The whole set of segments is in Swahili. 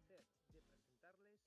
placer de presentarles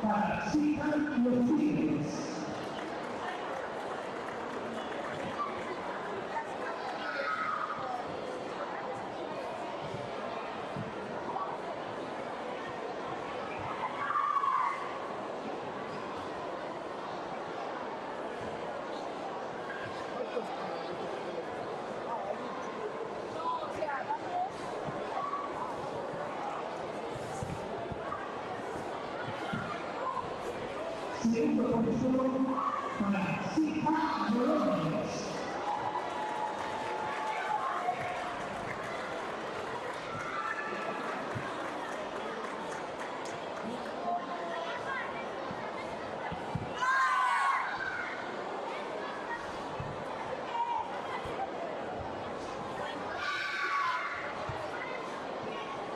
Participan los Tigres. Segunda posición para Sika Morales.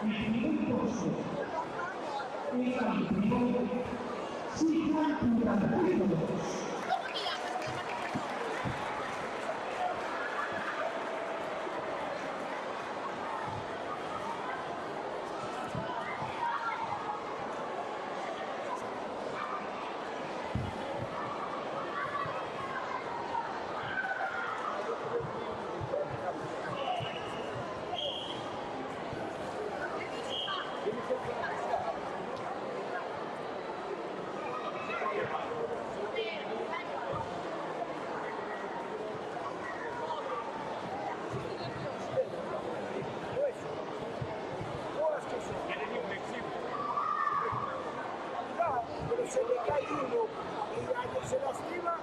En el curso, el campeón Sika Morales. Se le cae uno y se lastima.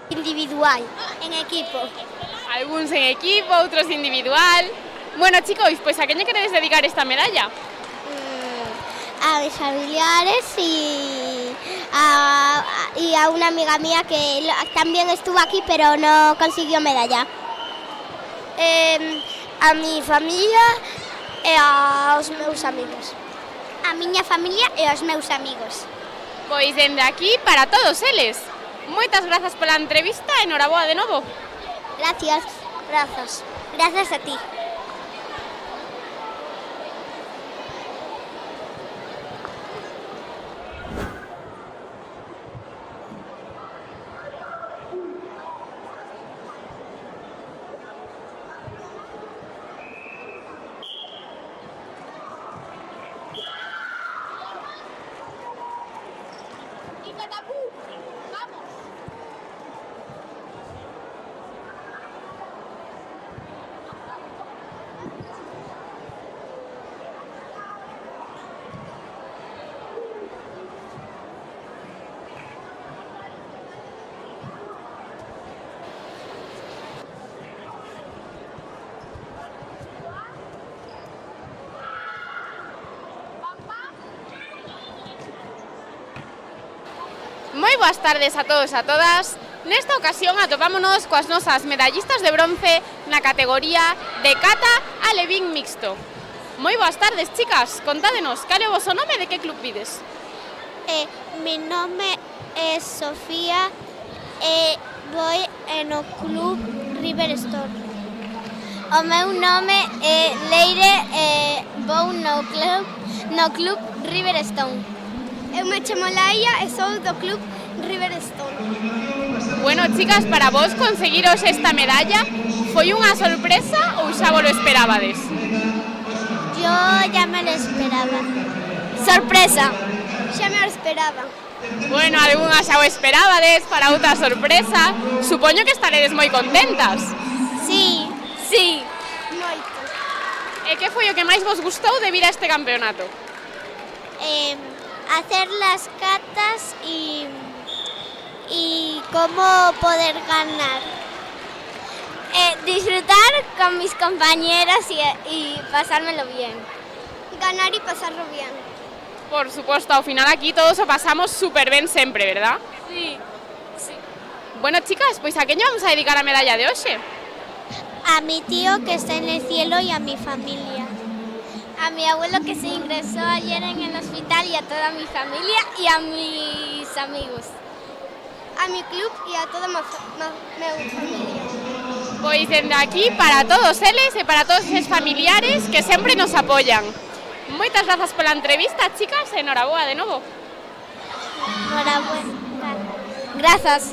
Individual, en equipo. Algunos en equipo, otros individual. Bueno, chicos, pues ¿a qué le queréis dedicar esta medalla? A mis familiares y a una amiga mía que también estuvo aquí pero no consiguió medalla. A mi familia e aos meus amigos. A miña familia e aos meus amigos. Pois dende aquí para todos eles. Moitas grazas pola entrevista e noraboa de novo. Gracias. Grazas. Gracias a ti. Moi boas tardes a todos e a todas. Nesta ocasión atopámonos coas nosas medallistas de bronce na categoría de cata a levín mixto. Moi boas tardes, chicas. Contádenos, cal é o voso nome e de que club vides? Mi nome é Sofía e vou no club Riverstone. O meu nome é Leire e vou no club Riverstone. Eu me chamo Laia e sou do club Riverstone. Bueno, chicas, para vos conseguiros esta medalla foi unha sorpresa ou xa vos lo esperabades? Yo ya me lo esperaba. Sorpresa. Xa me lo esperaba. Bueno, algunhas xa o esperabades, para outra sorpresa. Supoño que estaredes moi contentas. Sí. Moito. E que foi o que máis vos gustou de vir a este campeonato? Hacer las catas y cómo poder ganar. Disfrutar con mis compañeras y pasármelo bien. Ganar y pasarlo bien. Por suposto, ao final aquí todos o pasamos super ben sempre, verdad? Sí. Bueno, chicas, pois a quen lle vamos a dedicar a medalla de hoxe? A mi tío que está en el cielo y a mi familia. A mi abuelo que se ingresó ayer en el hospital y a toda mi familia y a mis amigos. A mi club y a toda mi familia. Pois dende aquí para todos eles e para todos eses familiares que sempre nos apoian. Moitas grazas pola entrevista, chicas, e noraboa de novo. Enhorabuena. Grazas.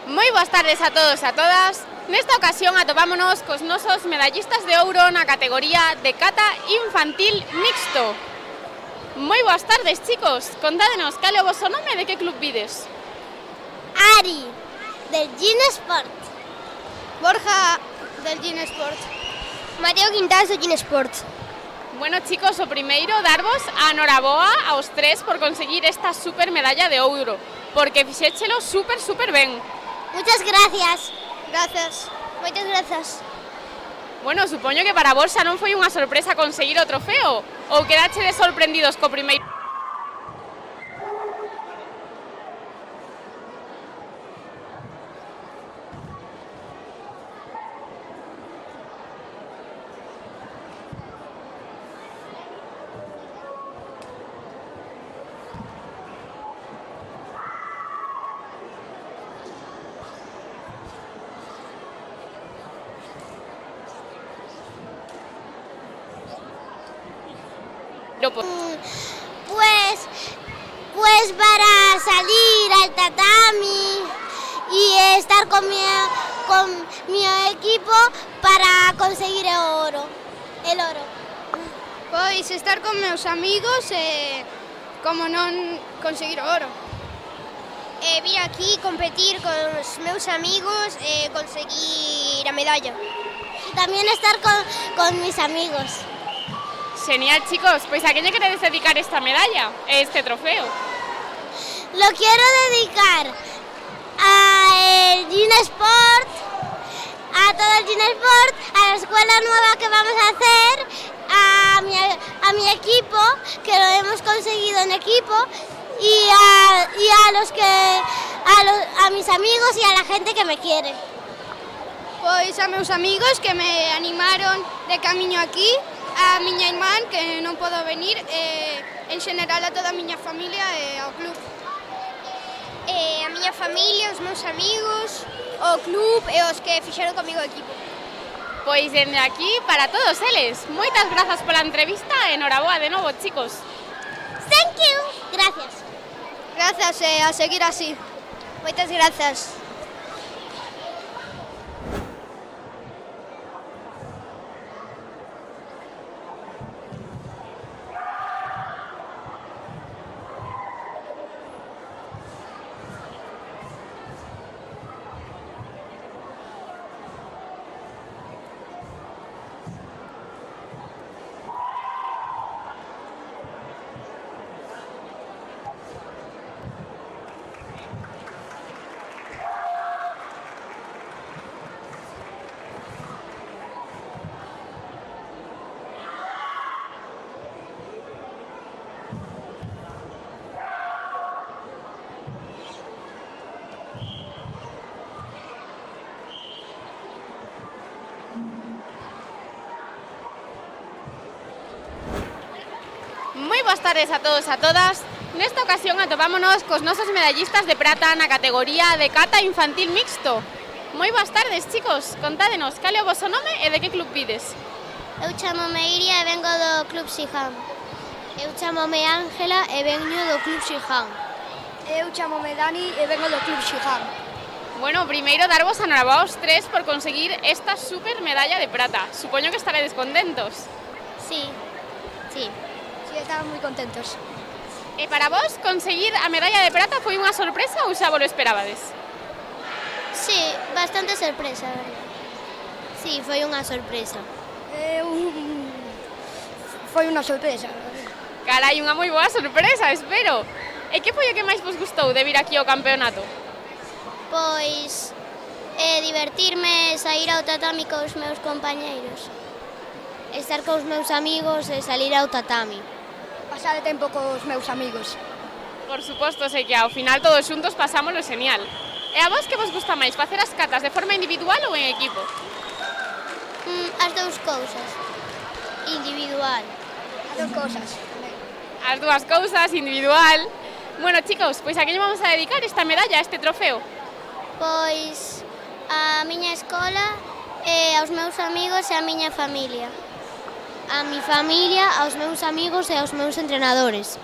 Moi boas tardes a todos e a todas. Nesta ocasión atopámonos cos nosos medallistas de ouro na categoría de cata infantil mixto. Moi boas tardes, chicos. Contádenos cal é o voso nome e de que club vides. Ari, del Gin Sport. Borja, del Gin Sport. Mateo Quintas, del Gin Sport. Bueno, chicos, o primeiro darvos a noraboa aos tres por conseguir esta super medalla de ouro, porque fixéchelo super ben. Muchas gracias. Gracias. Moitas grazas. Bueno, supoño que para vos xa non foi unha sorpresa conseguir o trofeo, ou quedachedes sorprendidos co primeiro. Pues para salir al tatami y estar con mi equipo para conseguir el oro. Pois estar con meus amigos e, como non, conseguir o oro. Vim aquí competir con os meus amigos e conseguir a medalla. Y también estar con mis amigos. Genial, chicos. Pois a quen lle queredes dedicar esta medalla, este trofeo? Lo quiero dedicar al Gin Sport, a todo el Gin Sport, a la escuela nueva que vamos a hacer, a mi equipo, que lo hemos conseguido en equipo, y a mis amigos y a la gente que me quiere. Pois a meus amigos que me animaron de camiño aquí, a miña irmán que non podo venir, e en xeral a toda a miña familia e ao club. A miña familia, os meus amigos, o club e os que fixeron comigo o equipo. Pois dende aquí para todos eles. Moitas grazas pola entrevista e enhoraboa de novo, chicos. Thank you. Gracias. Grazas e a seguir así. Moitas grazas. Moi boas tardes a todos e a todas. Nesta ocasión atopámonos cos nosos medallistas de prata na categoría de cata infantil mixto. Moi boas tardes, chicos. Contádenos cal é o voso nome e de que club vides. Eu chamome Iria e vengo do Club Sihan. Eu chamome Ángela e veño do Club Sihan. Eu chamome Dani e vengo do Club Sihan. Bueno, primeiro darvos a noraboa aos tres por conseguir esta super medalla de prata. Supoño que estaredes contentos. Sí. Sí, estaban moi contentos. E para vos, conseguir a medalla de prata foi unha sorpresa ou xa vos lo esperabades? Sí, bastante sorpresa, verdad. Sí, foi unha sorpresa. Foi unha sorpresa. Carai, unha moi boa sorpresa, espero. E que foi o que máis vos gustou de vir aquí ao campeonato? Pois divertirme, sair ao tatami cos meus compañeiros. Estar cos meus amigos e salir ao tatami. Pasar tempo cos meus amigos. Por suposto, sei que ao final todos xuntos pasámoslo genial. E a vos que vos gusta máis, facer as catas de forma individual ou en equipo? As dous cousas. Individual. As dous cousas. As dúas cousas, individual. Bueno, chicos, pois a que lle vamos a dedicar esta medalla, este trofeo? Pois a miña escola e aos meus amigos e a miña familia. A mi familia, aos meus amigos e aos meus entrenadores.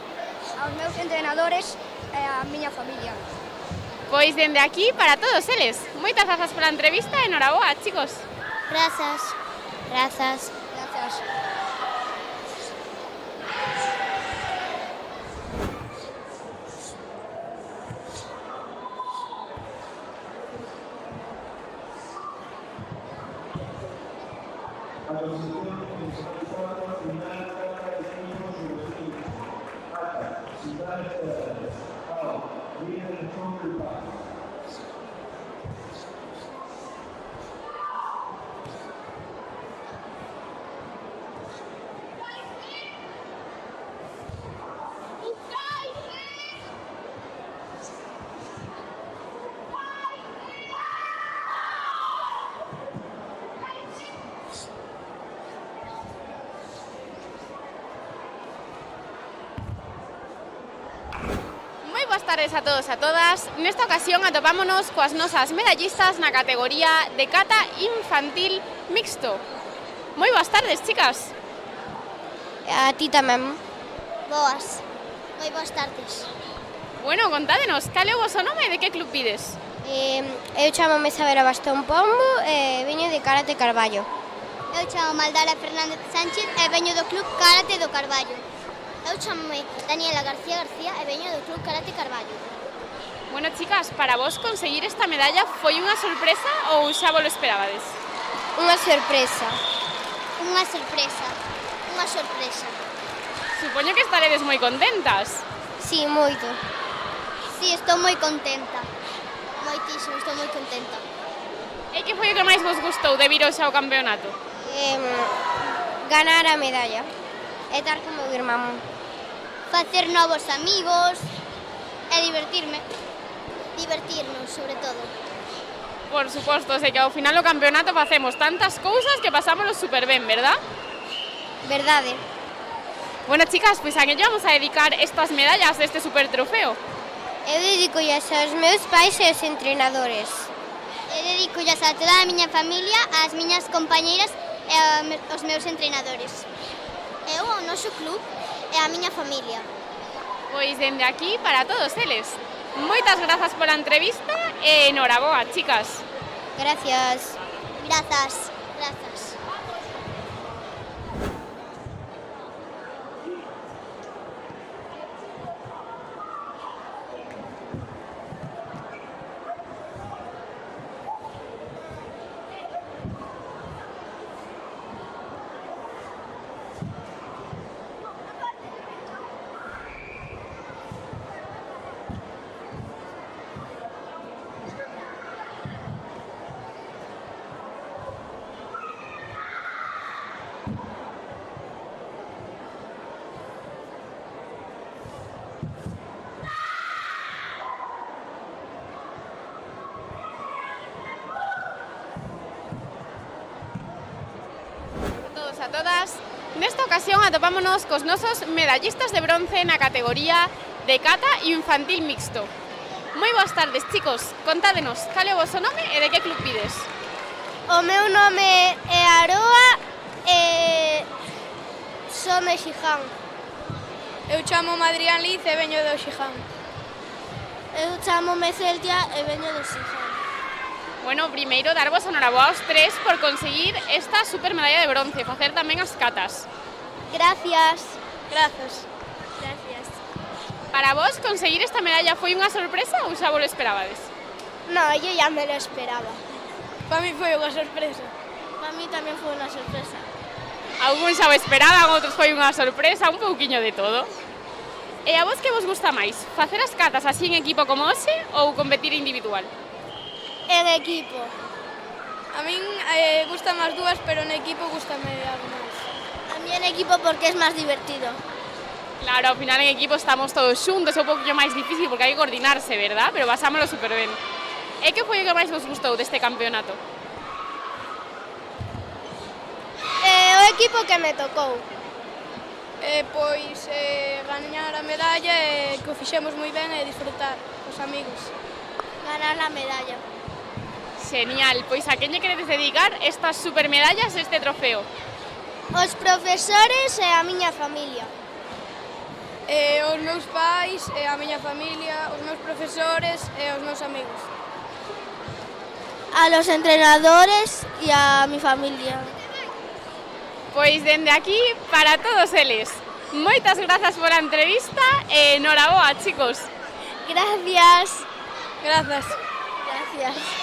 Aos meus entrenadores e a miña familia. Pois dende aquí para todos eles. Moitas grazas pola entrevista e noraboa, chicos. Grazas. Grazas. Grazas. Boas tardes a todos e a todas. Nesta ocasión atopámonos coas nosas medallistas na categoría de cata infantil mixto. Moi boas tardes, chicas. A ti tamén. Boas. Moi boas tardes. Bueno, contádenos, cal é o voso nome e de que club pides? Eu chamome Sabera Bastón Pombo e veño de Karate Carballo. Eu chamo Maldara Fernández Sánchez e veño do Club Karate do Carballo. Eu chamome Daniela García García e veño do Club Karate Carballo. Bueno, chicas, para vos conseguir esta medalla foi unha sorpresa ou xa vos lo esperabades? Unha sorpresa. Unha sorpresa. Unha sorpresa. Supoño que estaredes moi contentas. Sí, moito. Sí, estou moi contenta. Moitísimo, estou moi contenta. E que foi o que máis vos gustou de vir hoxe ao campeonato? Ganar a medalla. E estar con meu irmán. Facer novos amigos e divertirme. Divertirnos, sobre todo. Por suposto, sei que ao final do campeonato facemos tantas cousas que pasámoslo super ben, verdad? Verdade. Bueno, chicas, pois a que lle vamos a dedicar estas medallas deste super trofeo? Eu dedicollas aos meus pais e aos entrenadores. Eu dedicollas a toda a miña familia, ás miñas compañeiras e aos meus entrenadores. Eu, ao noso club e a miña familia. Pois dende aquí para todos eles. Moitas grazas pola entrevista e enhoraboa, chicas. Gracias. Grazas. Grazas. A todas. Nesta ocasión atopámonos cos nosos medallistas de bronce na categoría de cata infantil mixto. Moi boas tardes, chicos. Contádenos, cal é o voso nome e de que club pides? O meu nome é Aroa e son de Xiján. Eu chamo Adrián Liz e veño do Xiján. Eu chamome Celtia e veño do Xiján. Bueno, primeiro darvos enhoraboa aos tres por conseguir esta super medalla de bronce, facer tamén as catas. Gracias. Grazas. Gracias. Para vos, conseguir esta medalla foi unha sorpresa ou xa vos lo esperabades? No, yo ya me lo esperaba. Para mí foi unha sorpresa. Para mí tamén foi unha sorpresa. Algúns xa o esperaban, outros foi unha sorpresa, un pouquiño de todo. E a vos que vos gusta máis? Facer as catas así en equipo como hoxe ou competir individual? En equipo. A min gustan as dúas, pero en equipo gustame algo máis. A mí en equipo porque es máis divertido. Claro, ao final en equipo estamos todos xuntos, é un pouquinho máis difícil porque hai que coordinarse, verdad? Pero pasámoslo super ben. E que foi o que máis vos gustou deste campeonato? O equipo que me tocou. Pois gañar a medalla e que o fixemos moi ben e disfrutar cos amigos. Ganar a medalla. Genial, pois a quen lle queredes dedicar estas supermedallas e este trofeo? Os profesores e a miña familia. Os meus pais, a miña familia, os meus profesores e os meus amigos. A los entrenadores y a mi familia. Pois dende aquí para todos eles. Moitas grazas pola entrevista e noraboa, chicos. Gracias. Grazas. Gracias.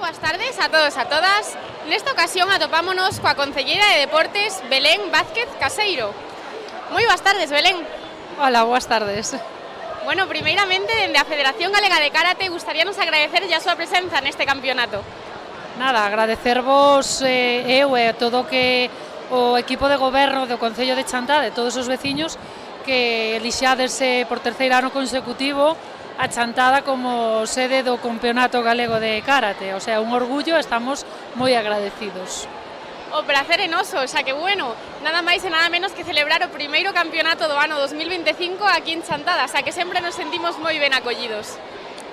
Boas tardes a todos e a todas. Nesta ocasión atopámonos coa Concelleira de Deportes, Belén Vázquez Caseiro. Moi boas tardes, Belén. Hola, boas tardes. Bueno, primeiramente, dende a Federación Galega de Karate, gustaríanos agradecer a súa presenza neste campeonato. Nada, agradecervos eu e todo que o equipo de goberno do Concello de Chantada e todos os veciños que elixades por terceiro ano consecutivo a Chantada como sede do Campeonato Galego de Karate. O sea, un orgullo, estamos moi agradecidos. O prazer é noso, xa que bueno, nada máis e nada menos que celebrar o primeiro campeonato do ano 2025 aquí en Chantada, xa que sempre nos sentimos moi ben acollidos.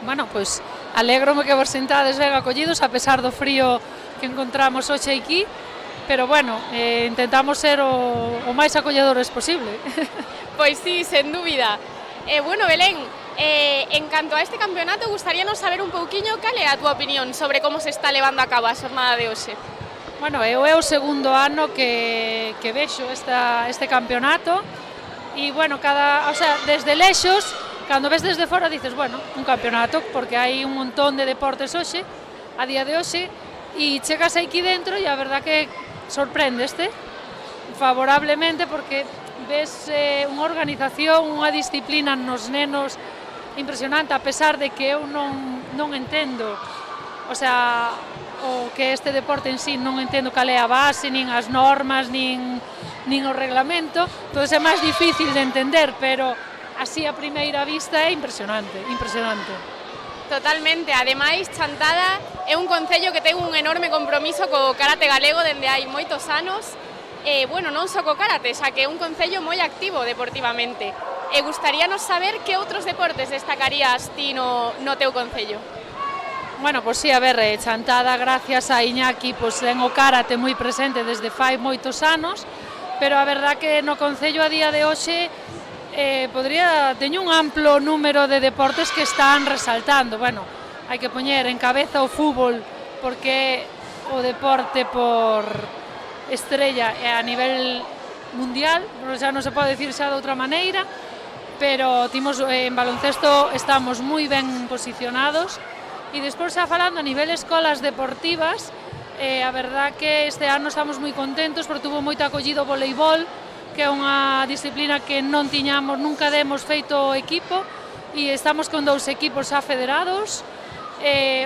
Bueno, pois alégrome que vos sentades ben acollidos a pesar do frío que encontramos hoxe aquí pero bueno, intentamos ser o máis acolledores posible. Pois sí, sen dúbida. Bueno, Belén, en canto a este campeonato, gustaríanos saber un pouquiño cal é a túa opinión sobre como se está levando a cabo a xornada de hoxe. Bueno, é o segundo ano que vexo este campeonato e, bueno, desde lexos, cando ves desde fora dices, bueno, un campeonato, porque hai un montón de deportes hoxe, a día de hoxe, e chegas aquí dentro e a verdad que sorprendeste favorablemente porque ves unha organización, unha disciplina nos nenos impresionante, a pesar de que eu non entendo, o sea, o que este deporte en sí non entendo cal é a base, nin as normas, nin o reglamento, entón é máis difícil de entender, pero así a primeira vista é impresionante, impresionante. Totalmente, ademais Chantada é un concello que ten un enorme compromiso co karate galego dende hai moitos anos, bueno, non só co karate, xa que é un concello moi activo deportivamente. Gustaríanos saber que outros deportes destacarías ti no teu concello? Bueno, pois sí, a ver, Chantada, gracias a Iñaki, pois ten o karate moi presente desde fai moitos anos, pero a verdad que no concello a día de hoxe teño un amplo número de deportes que están resaltando. Bueno, hai que poñer en cabeza o fútbol porque o deporte por estrella a nivel mundial, xa non se pode dicir xa de outra maneira, pero en baloncesto estamos moi ben posicionados e despois xa falando a nivel escolas deportivas, a verdad que este ano estamos moi contentos porque tuvo moita acollida o voleibol, que é unha disciplina que non tiñamos, nunca demos feito equipo e estamos con 2 equipos xa federados.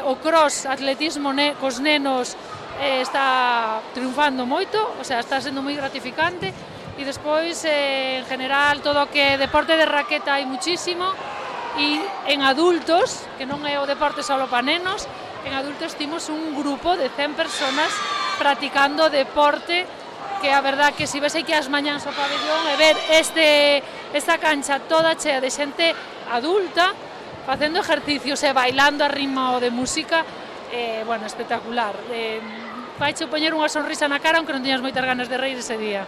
O cross, atletismo cos nenos está triunfando moito, o sea, está sendo moi gratificante e despois, en general, todo o que deporte de raqueta hai muchísimo e en adultos, que non é o deporte só para nenos, en adultos timos un grupo de 100 personas practicando deporte que a verdad que se ves aquí as mañáns ao pabellón e ver esta cancha toda chea de xente adulta facendo ejercicios e bailando a ritmo de música, bueno, espectacular. Faiche poñer unha sonrisa na cara aunque non teñas moitas ganas de reír ese día.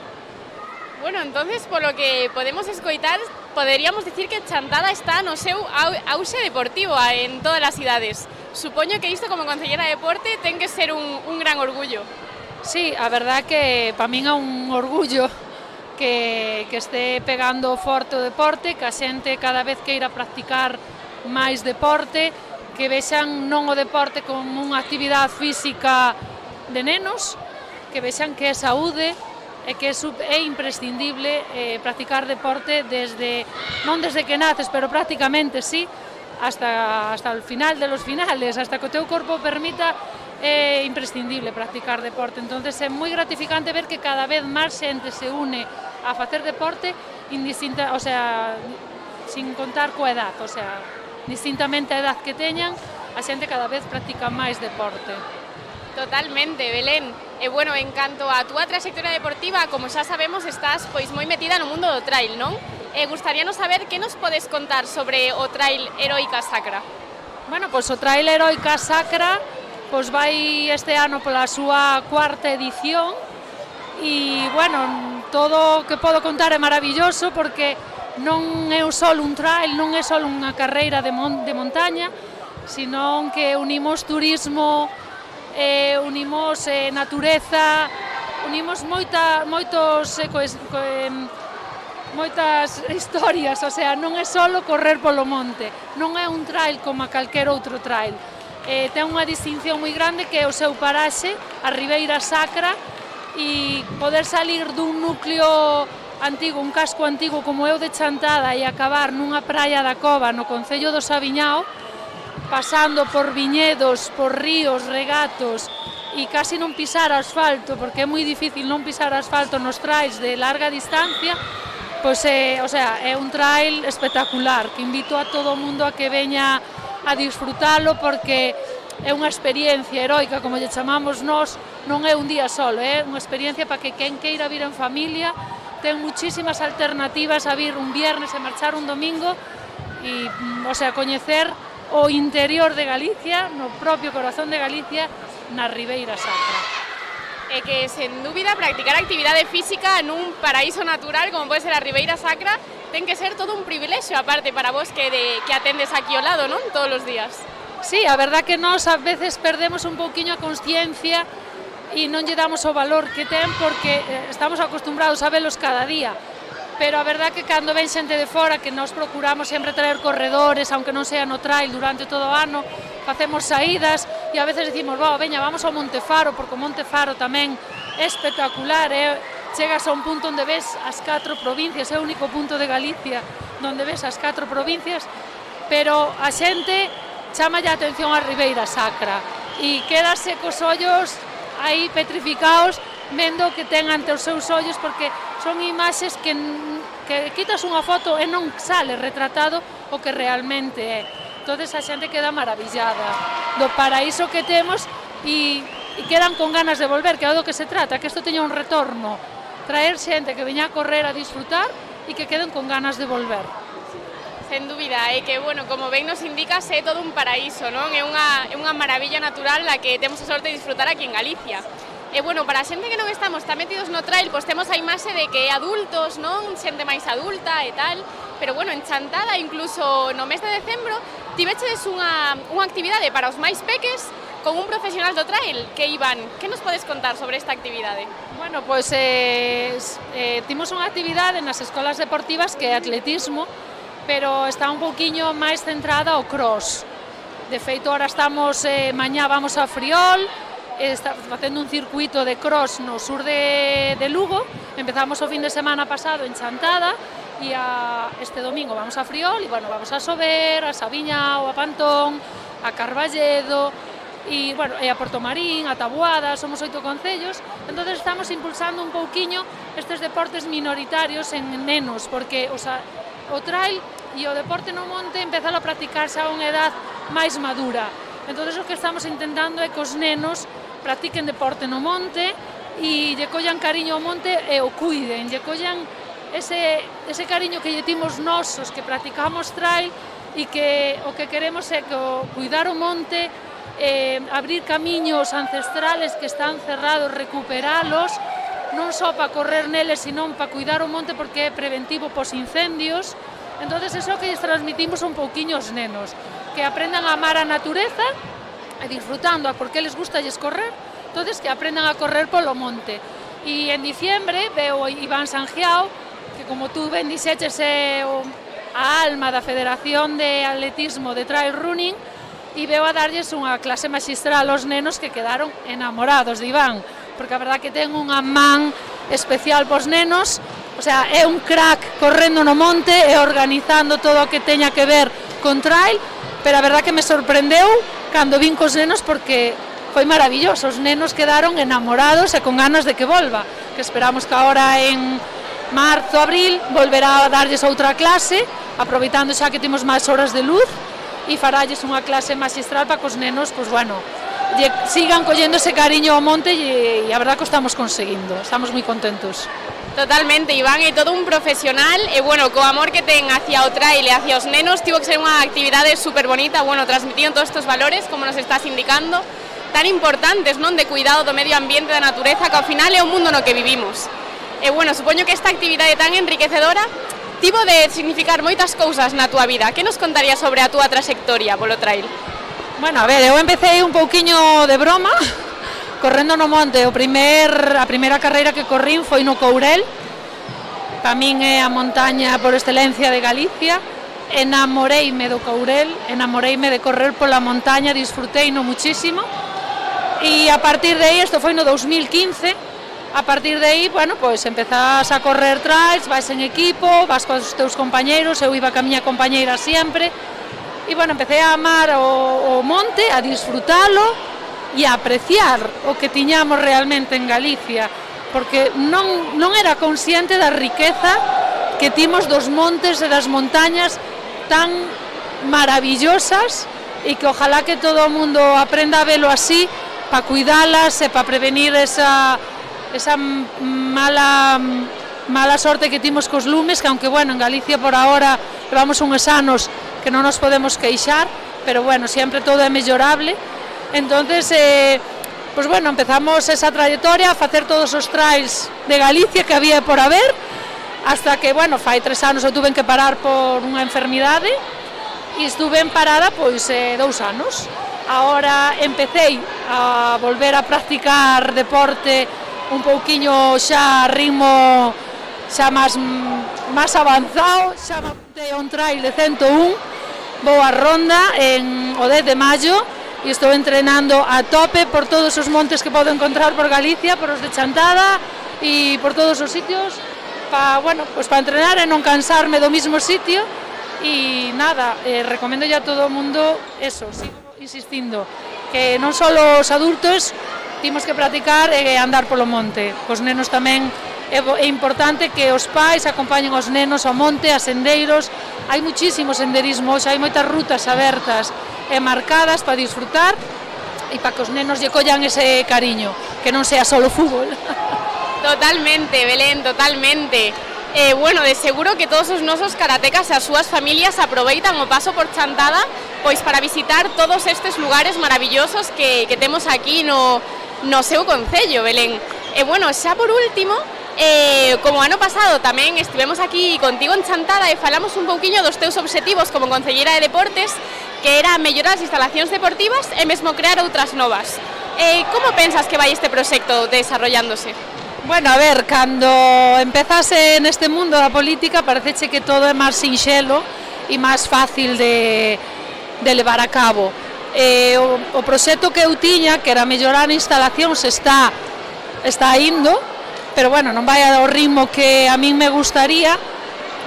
Bueno, entonces, polo que podemos escoitar, poderíamos decir que Chantada está no seu auxe deportivo en todas as cidades. Supoño que isto como concellera de deporte ten que ser un gran orgullo. Sí, a verdad que para min é un orgullo que este pegando forte o deporte, que a xente cada vez queira practicar máis deporte, que vexan non o deporte como unha actividade física de nenos, que vexan que é saúde e que é imprescindible practicar deporte non desde que naces, pero prácticamente sí, hasta el final de los finales, hasta que o teu corpo permita. É imprescindible practicar deporte, entonces é moi gratificante ver que cada vez máis xente se une a facer deporte indistinta, o sea, sin contar coa edad, o sea, distintamente a edad que teñan, a xente cada vez practica máis deporte. Totalmente, Belén. E bueno, en canto a túa trayectoria deportiva, como xa sabemos, estás pois moi metida no mundo do trail, non? Gustaríanos saber que nos podes contar sobre o trail Heroica Sacra. Bueno, pois o trail Heroica Sacra pois vai este ano pola súa 4ª edición e, bueno, todo o que podo contar é maravilloso porque non é só un trail, non é só unha carreira de montaña, sino que unimos turismo, unimos natureza, unimos moitas historias, o sea, non é só correr polo monte, non é un trail como a calquer outro trail. Ten unha distinción moi grande que é o seu paraxe, a Ribeira Sacra, e poder salir dun núcleo antigo, un casco antigo como é o de Chantada e acabar nunha praia da Cova no concello do Sabiñao, pasando por viñedos, por ríos, regatos e casi non pisar asfalto, porque é moi difícil non pisar asfalto nos trails de larga distancia, pois o sea, é un trail espectacular que invito a todo o mundo a que veña a disfrutalo porque é unha experiencia heroica, como lle chamamos nós, non é un día solo, é unha experiencia para que quen queira vir en familia ten muchísimas alternativas a vir un viernes e marchar un domingo e, o sea, coñecer o interior de Galicia, no propio corazón de Galicia, na Ribeira Sacra. E que, sen dúbida, practicar actividade física nun paraíso natural como pode ser a Ribeira Sacra ten que ser todo un privilexio, aparte, para vos que atendes aquí ao lado, non? Todos os días. Sí, a verdad que nós a veces perdemos un pouquiño a consciencia e non lle damos o valor que ten porque estamos acostumbrados a velos cada día. Pero a verdad que cando ven xente de fora, que nós procuramos sempre traer corredores, aunque non sea no trail durante todo o ano, facemos saídas e a veces decimos, veña, vamos ao Monte Faro, porque o Monte Faro tamén é espectacular, chegas a un punto onde ves as 4 provincias, é o único punto de Galicia onde ves as 4 provincias, pero a xente chama a atención a Ribeira Sacra e quedase cos ollos aí petrificados vendo que ten ante os seus ollos, porque son imaxes que quitas unha foto e non sale retratado o que realmente é. Entonces a xente queda maravillada do paraíso que temos e quedan con ganas de volver, que é do que se trata, que isto teña un retorno, traer xente que veña a correr a disfrutar e que queden con ganas de volver. Sen dúbida, é que, bueno, como ben nos indicas, é todo un paraíso, non? É unha maravilla natural a que temos a sorte de disfrutar aquí en Galicia. E, bueno, para a xente que non estamos tan metidos no trail, pois temos a imaxe de que adultos, non? Xente máis adulta e tal, pero, bueno, en Chantada, incluso no mes de decembro, tiveches unha actividade para os máis peques con un profesional do trail, que Iván, que nos podes contar sobre esta actividade? Bueno, pois timos unha actividade nas escolas deportivas que é atletismo, pero está un pouquiño máis centrada ao cross. De feito, ahora estamos, mañá vamos a Friol, está facendo un circuito de cross no sur de Lugo, empezamos o fin de semana pasado en Chantada e este domingo vamos a Friol e, bueno, vamos a Sober, a Sabiñao, a Pantón, a Carballedo e, bueno, a Portomarín, a Taboada, somos 8 concellos, entonces estamos impulsando un pouquiño estes deportes minoritarios en nenos, porque o trail e o deporte no monte empezalo a practicarse a unha edad máis madura. Entonces o que estamos intentando é que os nenos practiquen deporte no monte e lle collan cariño ao monte e o cuiden, lle collan ese cariño que lle timos nós, os que practicamos trail, e que o que queremos é que cuidar o monte, abrir camiños ancestrales que están cerrados, recuperalos, non só para correr neles, senón para cuidar o monte porque é preventivo pos incendios. Entonces, eso que lles transmitimos un pouquiño aos nenos, que aprendan a amar a natureza, e disfrutando, porque les gusta lles correr, entonces que aprendan a correr polo monte. E en diciembre veo Iván Sangiao, que como tú ben dixeches é a alma da Federación de Atletismo de Trail Running, e veo a darlles unha clase magistral aos nenos que quedaron enamorados de Iván, porque a verdad que ten unha man especial pos nenos, o sea, é un crack correndo no monte e organizando todo o que teña que ver con trail, pero a verdad que me sorprendeu cando vin cos nenos porque foi maravilloso, os nenos quedaron enamorados e con ganas de que volva, que esperamos que agora en marzo, abril, volverá a darlles outra clase, aproveitando xa que temos máis horas de luz, e faralles unha clase magistral para que os nenos, pois bueno, sigan collendo ese cariño ao monte e a verdad que o estamos conseguindo, estamos moi contentos. Totalmente, Iván é todo un profesional e, bueno, co amor que ten hacia o trail e hacia os nenos, tivo que ser unha actividade super bonita, bueno, transmitindo todos estos valores, como nos estás indicando, tan importantes, non, de cuidado do medio ambiente, da natureza, que ao final é o mundo no que vivimos. E, bueno, supoño que esta actividade tan enriquecedora tivo de significar moitas cousas na túa vida. Que nos contarías sobre a túa trayectoria polo trail? Bueno, a ver, eu empecé un pouquiño de broma, correndo no monte. A primeira carreira que corrín foi no Courel, para min é a montaña por excelencia de Galicia. Enamoreime do Courel, enamoreime de correr pola montaña, disfruteino muchísimo, e a partir de aí, isto foi no 2015, a partir de aí, bueno, pois empezás a correr trails, vais en equipo, vas cos teus compañeiros, eu iba ca miña compañeira sempre, e, bueno, empecé a amar o monte, a disfrutalo e a apreciar o que tiñamos realmente en Galicia, porque non era consciente da riqueza que timos dos montes e das montañas tan maravillosas, e que ojalá que todo o mundo aprenda a velo así, para cuidalas e para prevenir esa mala sorte que timos cos lumes, que aunque, bueno, en Galicia por ahora levamos uns anos que non nos podemos queixar, pero, bueno, sempre todo é mellorable. Entonces, Pois bueno, empezamos esa trayectoria a facer todos os trails de Galicia que había por haber, hasta que, bueno, fai 3 anos eu tuve que parar por unha enfermidade e estuve en parada pois 2 anos. Ahora empecé a volver a practicar deporte un pouquiño xa a ritmo xa máis avanzado, xa montei un trail de 101, vou a Ronda o 10 de maio e estou entrenando a tope por todos os montes que podo encontrar por Galicia, por os de Chantada e por todos os sitios para entrenar e non cansarme do mismo sitio e nada, recomendo a todo o mundo eso, sigo insistindo que non só os adultos temos que practicar e andar polo monte, cos nenos tamén é importante que os pais acompañen os nenos ao monte, a sendeiros, hai muchísimo senderismo, hai moitas rutas abertas e marcadas para disfrutar e para que os nenos lle collan ese cariño, que non sea solo fútbol. Totalmente, Belén, totalmente. Bueno, de seguro que todos os nosos karatecas e as súas familias aproveitan o paso por Chantada pois para visitar todos estes lugares maravillosos que temos aquí no seu concello, Belén. Bueno, xa por último, como ano pasado tamén estivemos aquí contigo en Chantada e falamos un pouquiño dos teus obxectivos como concelleira de deportes, que era mellorar as instalacións deportivas e mesmo crear outras novas. Como pensas que vai este proxecto desarrollándose? Bueno, a ver, cando empezase neste mundo da política pareceche que todo é máis sinxelo e máis fácil de levar a cabo. O proxecto que eu tiña, que era mellorar instalacións, está indo, pero bueno, non vai ao ritmo que a min me gustaría,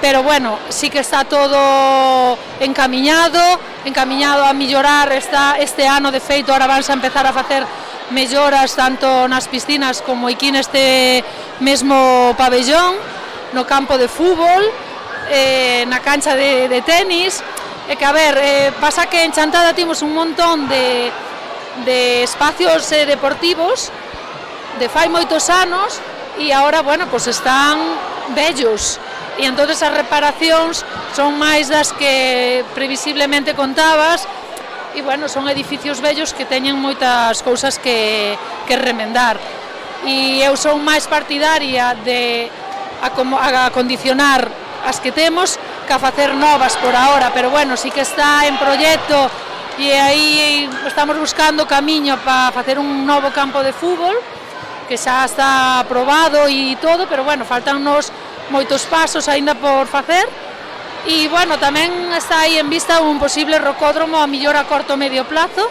pero bueno, sí que está todo encamiñado a mellorar. Este ano, de feito, ahora vanse a empezar a facer melloras tanto nas piscinas como aquí neste mesmo pabellón, no campo de fútbol, na cancha de tenis. E que, a ver, pasa que en Chantada temos un montón de espacios deportivos de fai moitos anos e agora, bueno, pues están vellos e entonces as reparacións son máis das que previsiblemente contabas e, bueno, son edificios vellos que teñen moitas cousas que remendar e eu son máis partidaria de acondicionar as que temos que a facer novas por ahora, pero bueno, sí que está en proxecto e aí estamos buscando camiño para facer un novo campo de fútbol que xa está aprobado e todo, pero bueno, faltannos moitos pasos aínda por facer e, bueno, tamén está aí en vista un posible rocódromo a mellor a corto medio plazo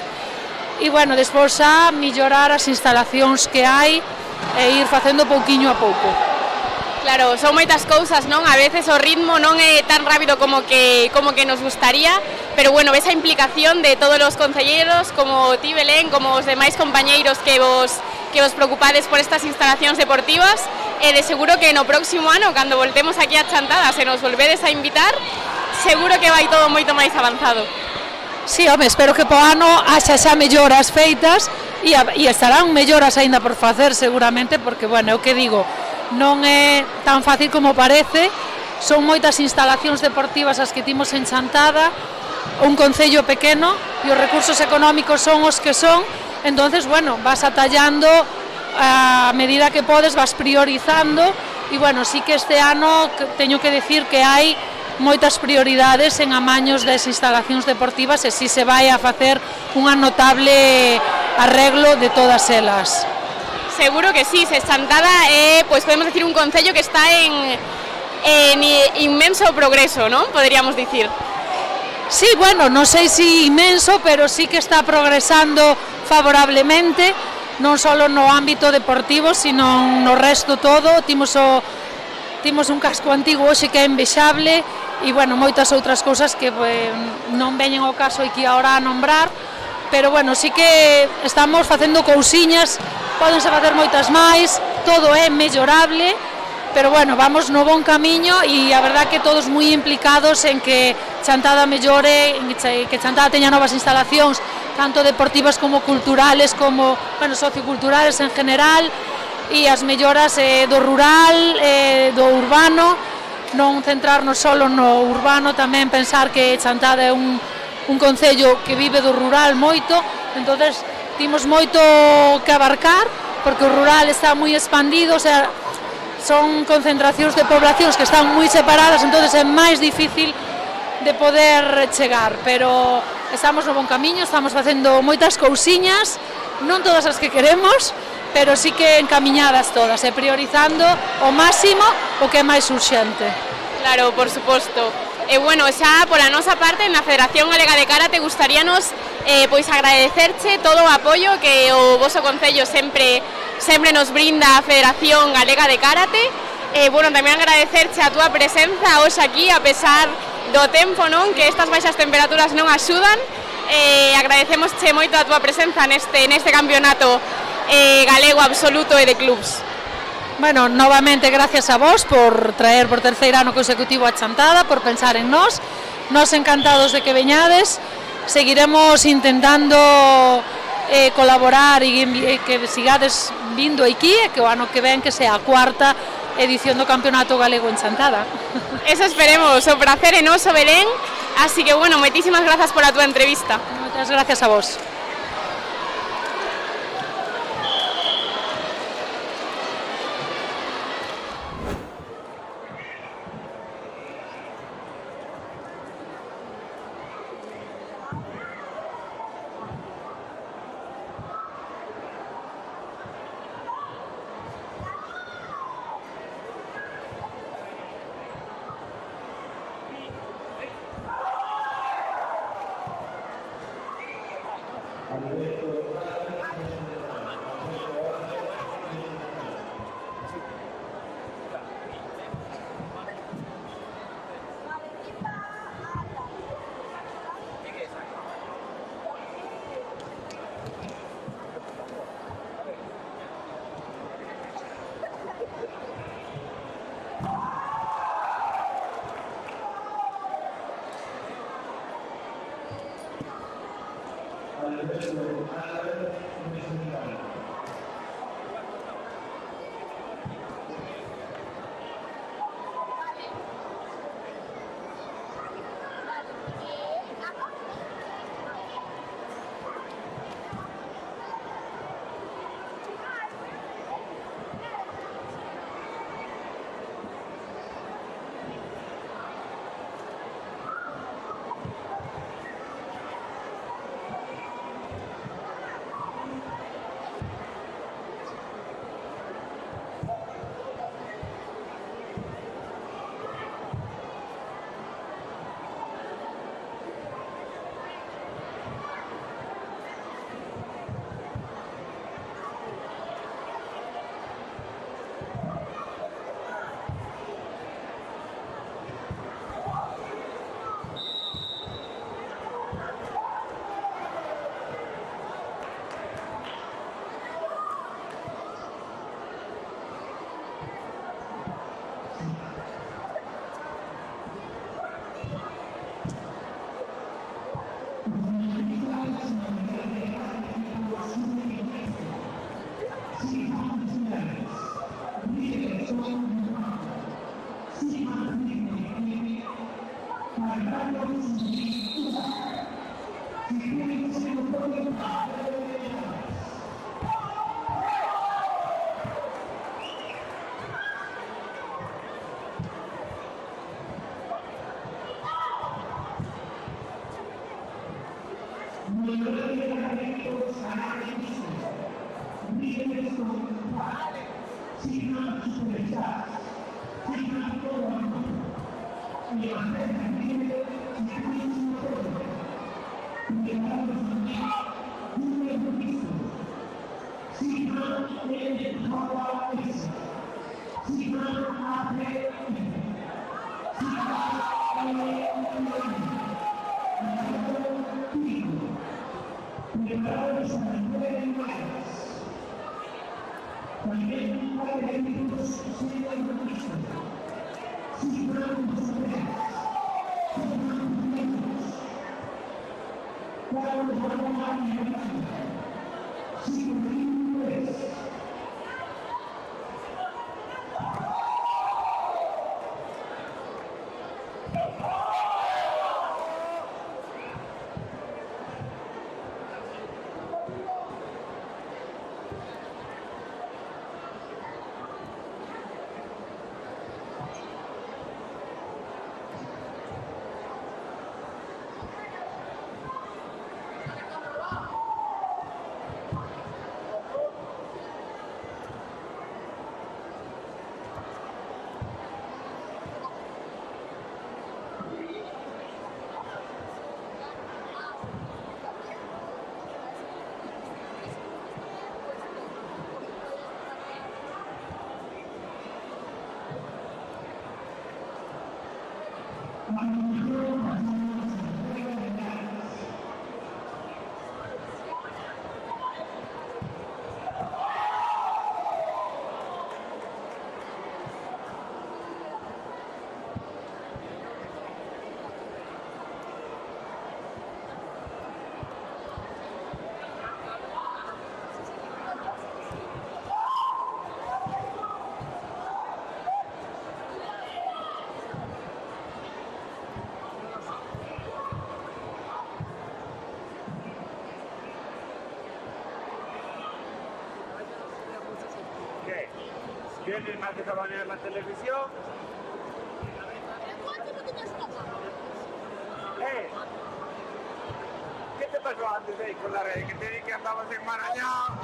e, bueno, despois xa mellorar as instalacións que hai e ir facendo pouquiño a pouco. Claro, son moitas cousas, non? A veces o ritmo non é tan rápido como que nos gustaría, pero bueno, esa implicación de todos os concelleiros, como ti, Belén, como os demais compañeiros que vos preocupades por estas instalacións deportivas, de seguro que no próximo ano, cando voltemos aquí a Chantada, se nos volvedes a invitar, seguro que vai todo moito máis avanzado. Sí, home, espero que po ano haxa xa melloras feitas e estarán melloras aínda por facer seguramente, porque, bueno, é o que digo, non é tan fácil como parece, son moitas instalacións deportivas as que timos en Chantada, un concello pequeno e os recursos económicos son os que son, entonces, bueno, vas atallando a medida que podes, vas priorizando e, bueno, sí que este ano teño que decir que hai moitas prioridades en amaños das instalacións deportivas e si se vai a facer unha notable arreglo de todas elas. Seguro que sí, Chantada pues podemos decir un concello que está en inmenso progreso, ¿no? Podríamos decir. Sí, bueno, non sei si inmenso, pero sí que está progresando favorablemente, non só no ámbito deportivo, sino no resto todo. Timos un casco antigo hoxe que é envexable e, bueno, moitas outras cousas que non veñen ao caso aquí agora a nombrar, pero, bueno, sí que estamos facendo cousiñas, pódense facer moitas máis, todo é mellorable, pero, bueno, vamos no bon camiño e a verdad que todos moi implicados en que Chantada mellore, en que Chantada teña novas instalacións, tanto deportivas como culturales, como, bueno, socioculturales en general, e as melloras do rural, do urbano, non centrarnos solo no urbano, tamén pensar que Chantada é un concello que vive do rural moito, entonces Timos moito que abarcar, porque o rural está moi expandido, o sea, son concentracións de poblacións que están moi separadas, entonces é máis difícil de poder chegar, pero estamos no bon camiño, estamos facendo moitas cousiñas, non todas as que queremos, pero sí que encamiñadas todas, e priorizando o máximo o que é máis urxente. Claro, por suposto. E bueno, xa pola nosa parte, na Federación Galega de Karate, gustaríanos pois agradecerche todo o apoio que o voso concello sempre nos brinda a Federación Galega de Karate. Bueno, tamén agradecerche a túa presenza hoxe aquí, a pesar do tempo, non? Que estas baixas temperaturas non axudan. Agradecemosche moito a túa presenza neste campeonato galego absoluto e de clubs. Bueno, novamente gracias a vos por traer por terceiro ano consecutivo a Chantada, por pensar en nós encantados de que veñades, seguiremos intentando colaborar e que sigades vindo aquí e que o ano que ven que sea a cuarta edición do Campeonato Galego en Chantada. Eso esperemos, o prazer é noso, Belén, así que bueno, moitísimas grazas pola túa entrevista. Moitas gracias a vos. ¿Qué? ¿Vienes más de Sabanera en la televisión? ¿Qué te pasó antes de ir con la red? Que te dije que andabas en Marañón.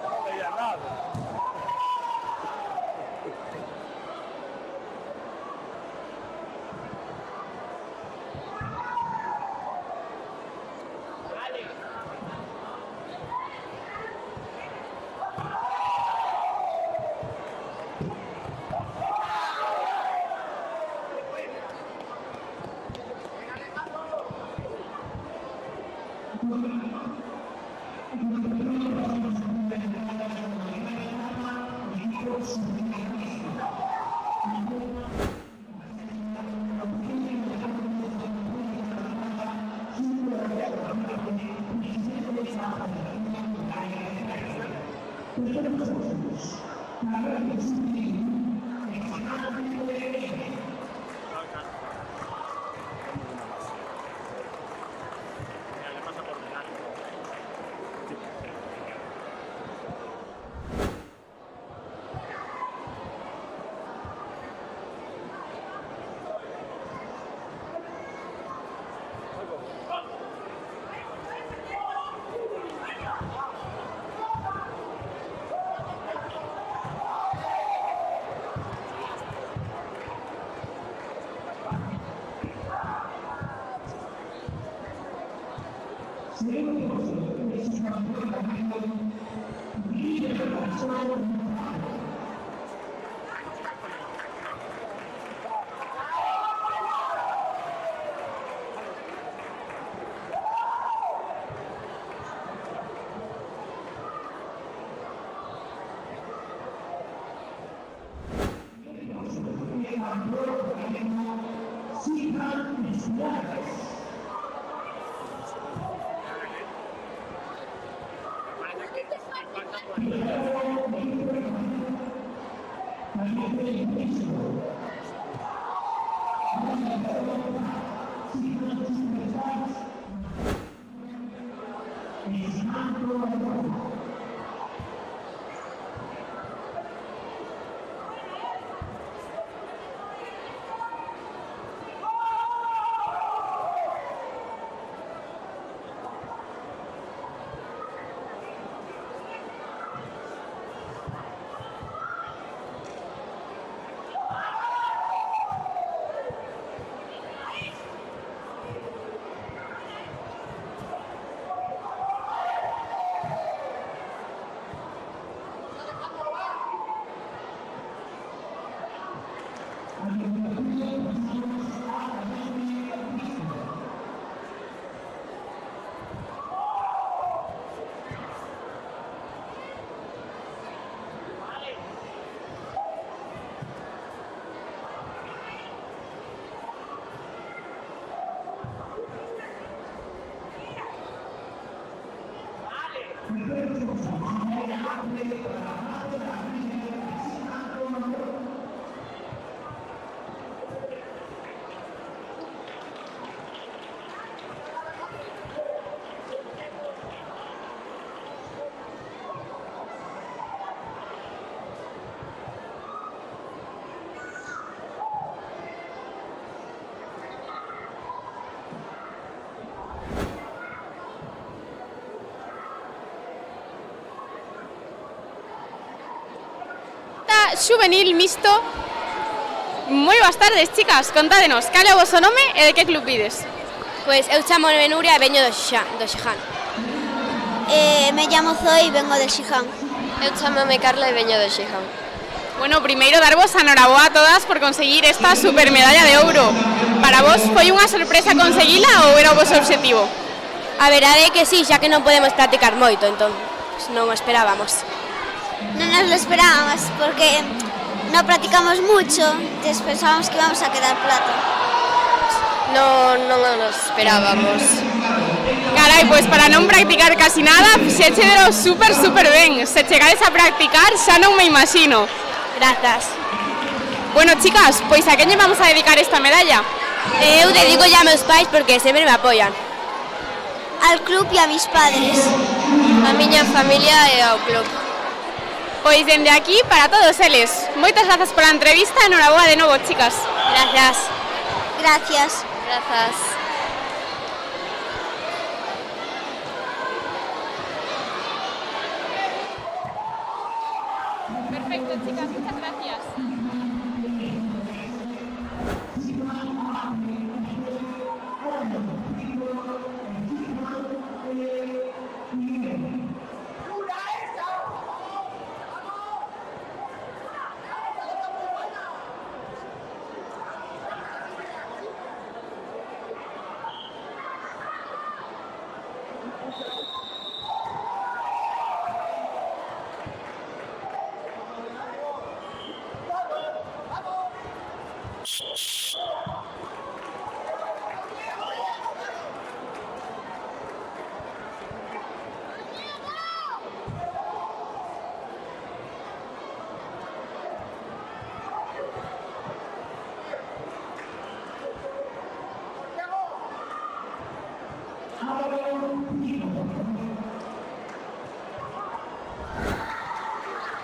No veía nada. Cata Xuvenil Mixto. Moi boas tardes, chicas. Contádenos, cal é o vosso nome e de que club vides? Pois eu chamo Nuria e veño do Xiján. Me llamo Zoe e vengo de Xiján. Eu chamome Carla e veño do Xiján. Bueno, primeiro darvos a noraboa a todas por conseguir esta super medalla de ouro. Para vos foi unha sorpresa conseguila ou era o vosso obxectivo? A verdade é que sí, xa que non podemos practicar moito, entón non o esperábamos. No nos lo esperábamos porque no practicamos mucho, entonces pensábamos que íbamos a quedar plata. Non nos esperábamos. Carai, pois para non practicar casi nada, se chedero super ben. Se chegades a practicar, xa non me imagino. Grazas. Bueno, chicas, pois a quen lle vamos a dedicar esta medalla? Eu dedico ya a meus pais porque sempre me apoian. Al club y a mis padres. A miña familia e ao club. Pois dende aquí para todos eles. Moitas grazas pola entrevista e noraboa de novo, chicas. Grazas. Gracias. Grazas. Perfecto, chicas, muchas gracias.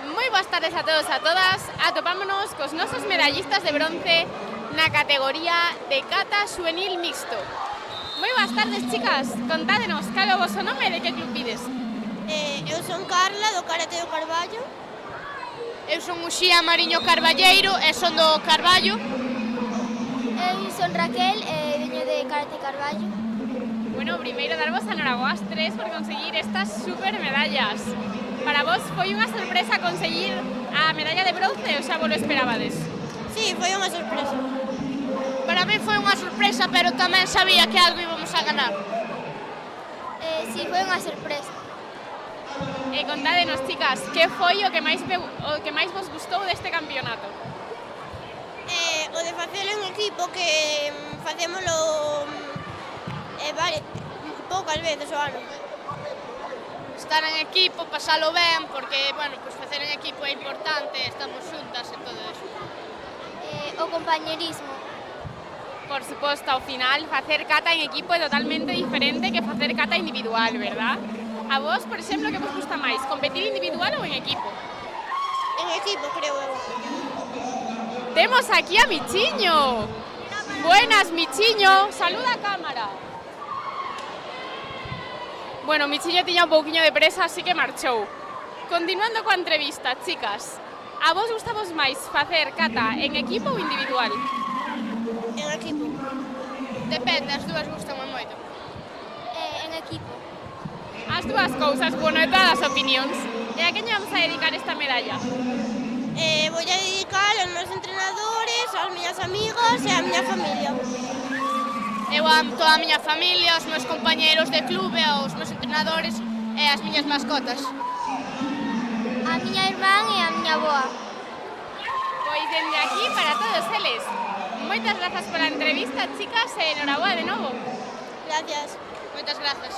Moi boas tardes a todos e a todas. Atopámonos cos nosos medallistas de bronce na categoría de Cata Xuvenil Mixto. Moi boas tardes, chicas. Contádenos, cal é o vosso nome e de que club vides? Eu son Carla, do Karate do Carballo. Eu son Uxía Mariño Carballeiro e son do Carballo. Eu son Raquel e veño de Karate Carballo. Bueno, primeiro darvos a noraboa ás tres por conseguir estas super medallas. Para vos foi unha sorpresa conseguir a medalla de bronce ou xa vos lo esperabades? Sí, foi unha sorpresa. Para mí foi unha sorpresa, pero tamén sabía que algo íbamos a ganar. Sí, foi unha sorpresa. E contádenos, chicas, que foi o que máis vos gustou deste campeonato? O de facelo en equipo, que facémolo poucas veces o ano. Estar en equipo, pasalo ben, porque, bueno, pues facer en equipo é importante, estamos xuntas e todo eso. O compañerismo. Por suposto, ao final, facer cata en equipo é totalmente diferente que facer cata individual, verdad? A vos, por exemplo, que vos gusta máis, competir individual ou en equipo? En equipo, creo eu. Temos aquí a Michiño. Buenas, Michiño. Saluda a cámara. Bueno, Michiño tiña un pouquiño de presa, así que marchou. Continuando coa entrevista, chicas, a vos gustamos máis facer cata en equipo ou individual? En equipo. Depende, as dúas gustan moito. En equipo. As dúas cousas, bueno, de todas as opinións. E a quen lle vamos a dedicar esta medalla? Voy a dedicar aos meus entrenadores, aos miñas amigas e á miña familia. Eu a toda a miña familia, aos meus compañeiros de clube, aos meus entrenadores e as miñas mascotas. A miña irmán e a miña avoa. Pois dende aquí para todos eles. Moitas grazas pola entrevista, chicas, e enhoraboa de novo. Gracias. Moitas grazas.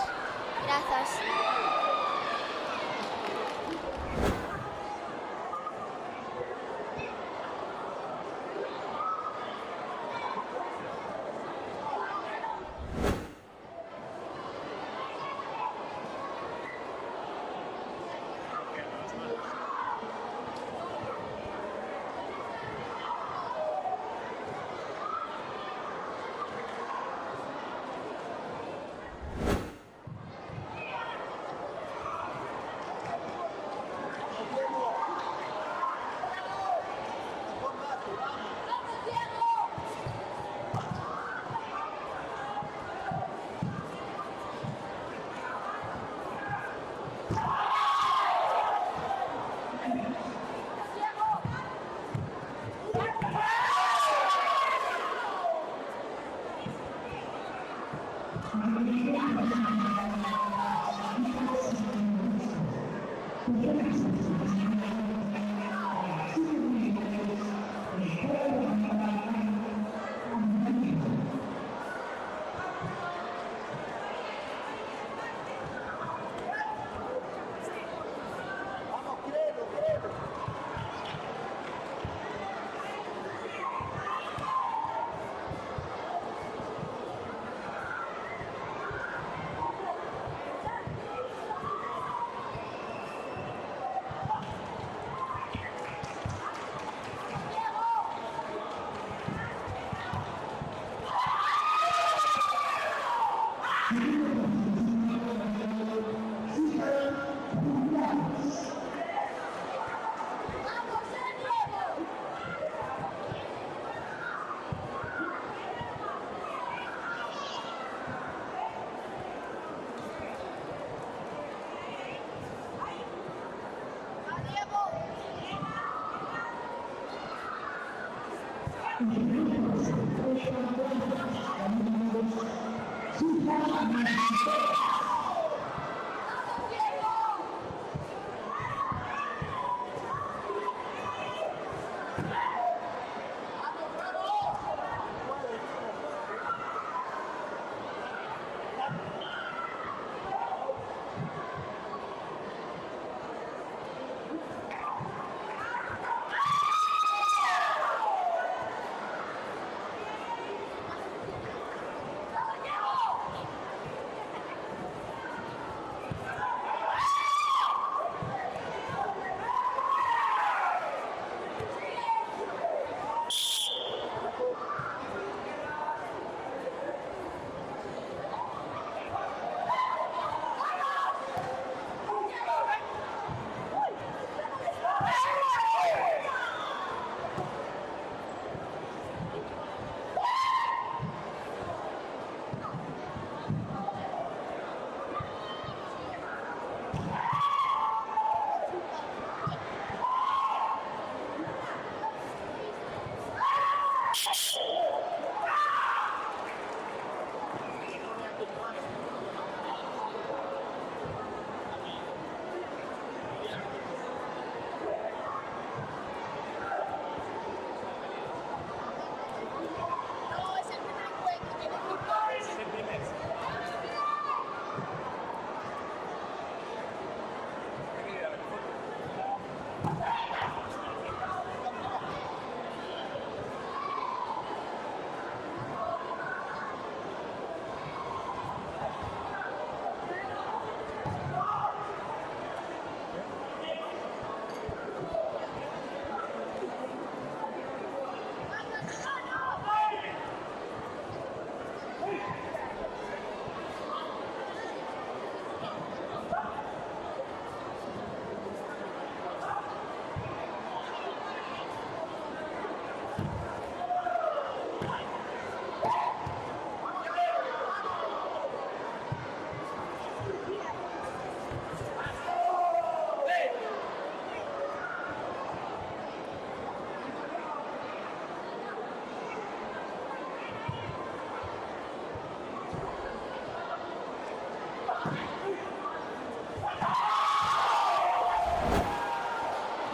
Grazas.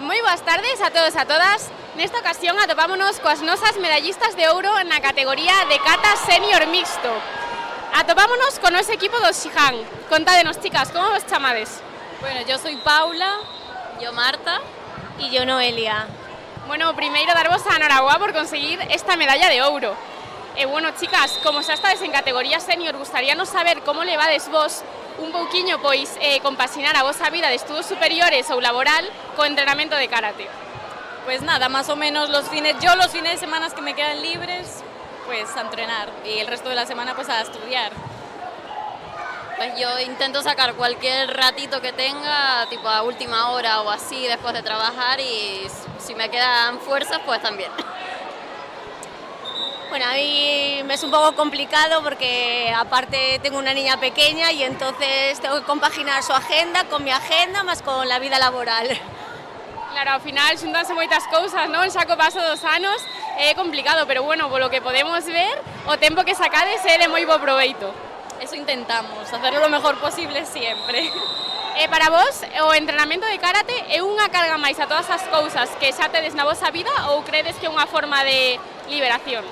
Moi boas tardes a todos e a todas. Nesta ocasión atopámonos coas nosas medallistas de ouro na categoría de kata senior mixto. Atopámonos con ese equipo do Xihan. Contádenos, chicas, como vos chamades? Bueno, yo soy Paula, yo Marta Y yo Noelia. Bueno, primeiro darvos a enhorabuá por conseguir esta medalla de ouro. Bueno, chicas, como xa estades en categoría senior, gustaríanos saber como levades vos un pouquiño, pois, compaxinar a vosa vida de estudos superiores ou laboral co entrenamento de karate. Pues nada, más o menos los fines de semana que me quedan libres, pues a entrenar y el resto de la semana pues a estudiar. Pues yo intento sacar cualquier ratito que tenga, tipo a última hora o así después de trabajar y si me quedan fuerzas pues también. Bueno, a mí me es un poco complicado porque aparte tengo una niña pequeña y entonces tengo que compaginar su agenda con mi agenda más con la vida laboral. Claro, ao final xuntanse moitas cousas, non? Xa co paso dos anos é complicado, pero bueno, polo que podemos ver, o tempo que sacades é de moi bo proveito. Eso intentamos, hacerlo lo mejor posible siempre. Para vos, o entrenamento de karate é unha carga máis a todas as cousas que xa tedes na vosa vida ou credes que é unha forma de liberación?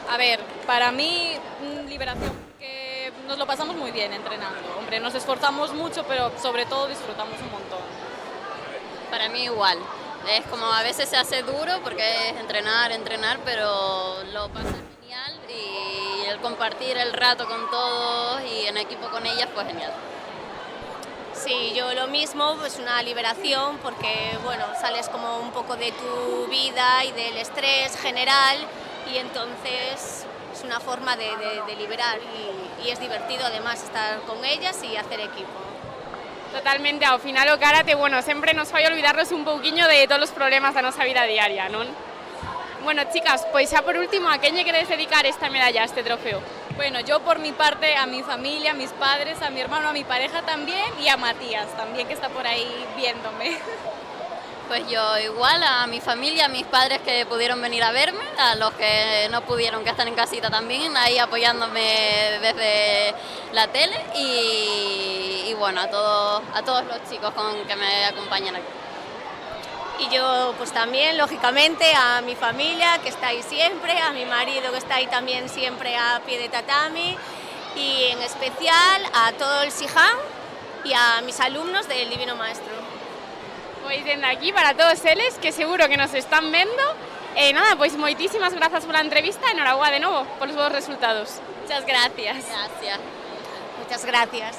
A ver, para mí, liberación, que nos lo pasamos muy bien entrenando. Hombre, nos esforzamos mucho, pero sobre todo disfrutamos un montón. Para mí igual. Es como a veces se hace duro porque es entrenar, pero lo pasa genial y el compartir el rato con todos y en equipo con ellas pues genial. Sí, yo lo mismo, pues una liberación porque, bueno, sales como un poco de tu vida y del estrés general y entonces es una forma de liberar y es divertido además estar con ellas y hacer equipo. Totalmente, ao final o karate, bueno, sempre nos fai olvidarnos un pouquiño de todos os problemas da nosa vida diaria, non? Bueno, chicas, pois xa por último, a quen lle queres dedicar esta medalla, este trofeo? Bueno, yo por mi parte, a mi familia, a mis padres, a mi hermano, a mi pareja también y a Matías también, que está por ahí viéndome. Pues yo igual, a mi familia, a mis padres que pudieron venir a verme, a los que no pudieron, que están en casita también, ahí apoyándome desde la tele y bueno, a todos los chicos que me acompañan aquí. Y yo pues también, lógicamente, a mi familia que está ahí siempre, a mi marido que está ahí también siempre a pie de tatami y en especial a todo el Siján y a mis alumnos del Divino Maestro. Pois dende aquí para todos eles, que seguro que nos están vendo. Nada, pois moitísimas grazas pola entrevista e enhorabuá de novo polos vos resultados. Muchas gracias. Gracias. Muchas gracias.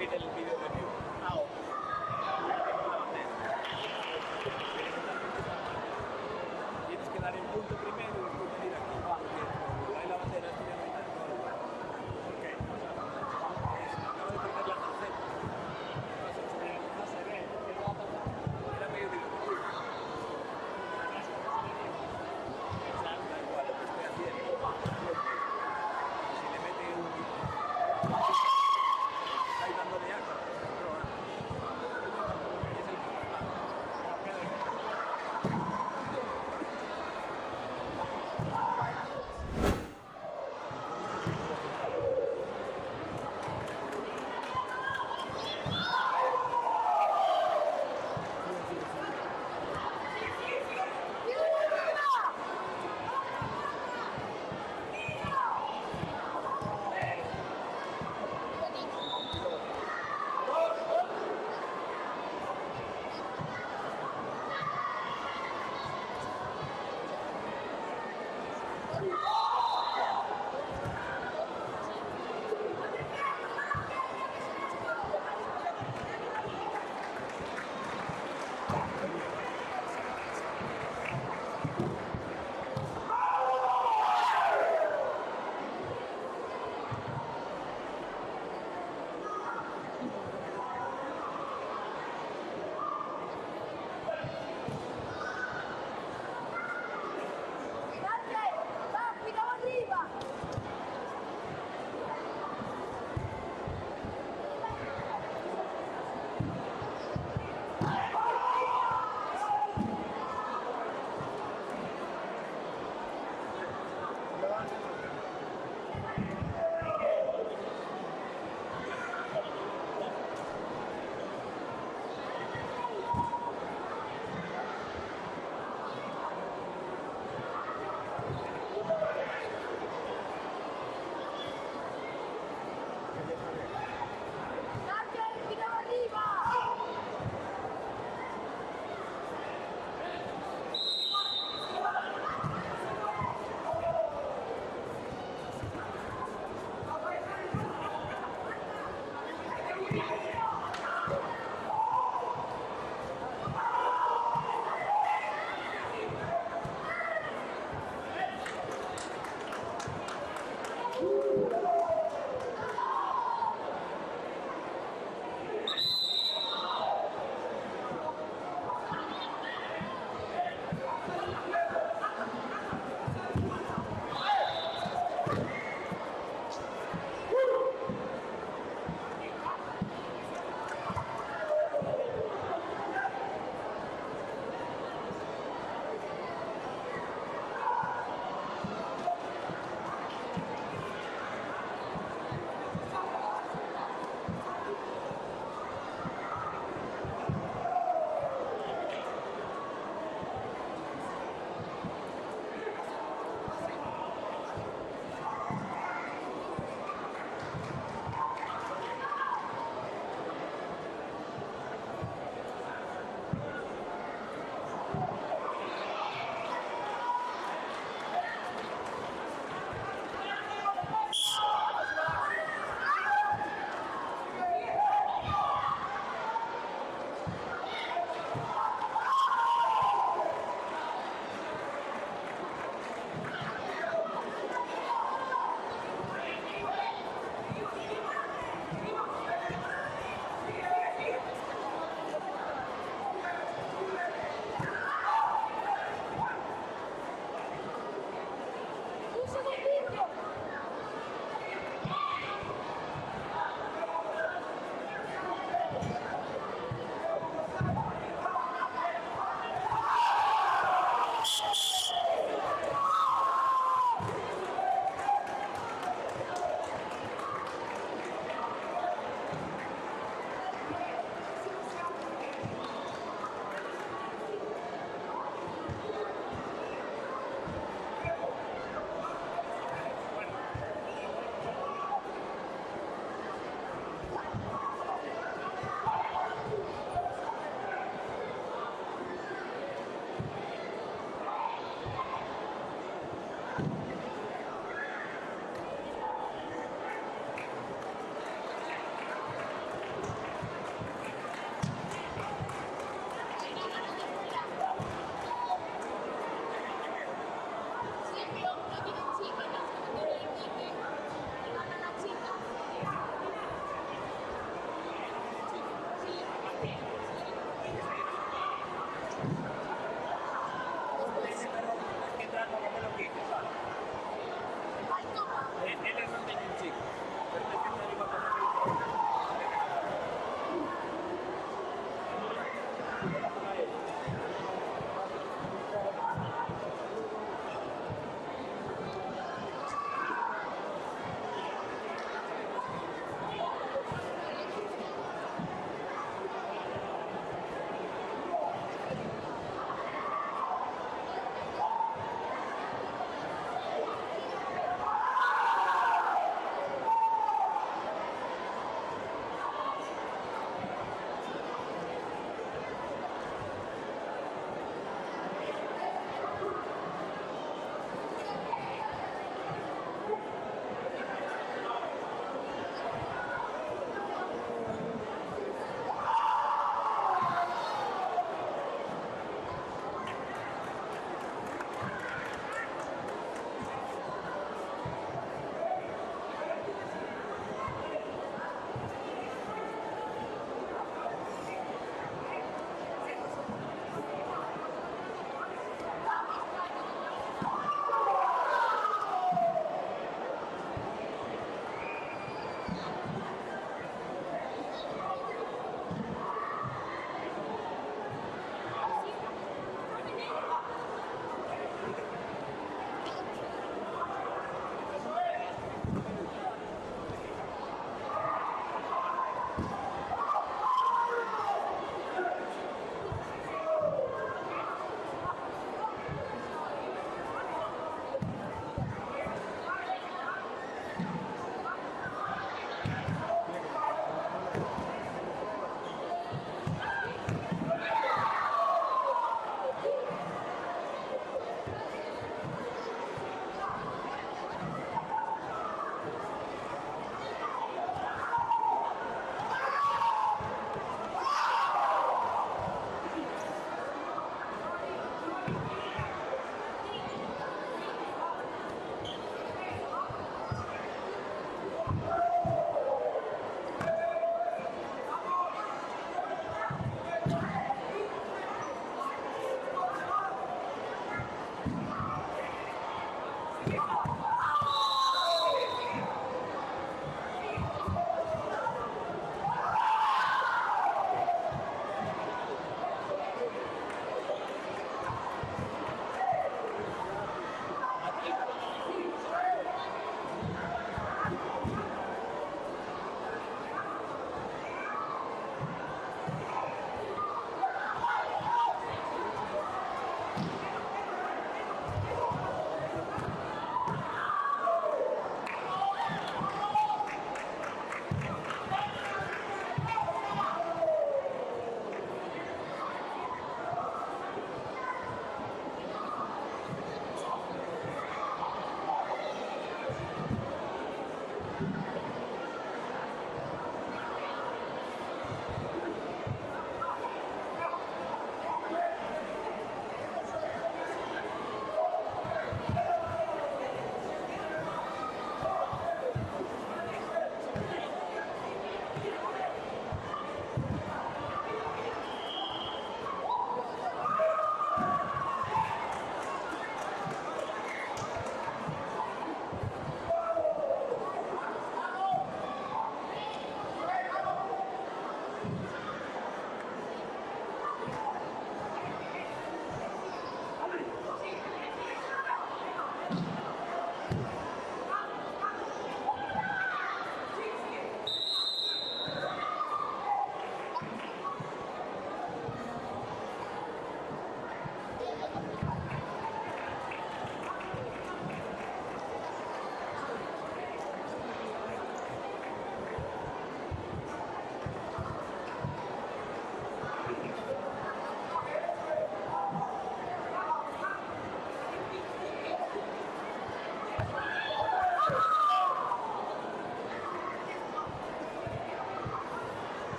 pide el vídeo de review. Tienes que dar el punto primero y después venir aquí, porque hay la bandera, tiene que estar todo el lugar. Ok. Acabo de perder la tercera. No se ve. Era medio divertido. Exacto, igual lo que estoy haciendo. Si le mete un... Está ahí dándole acá.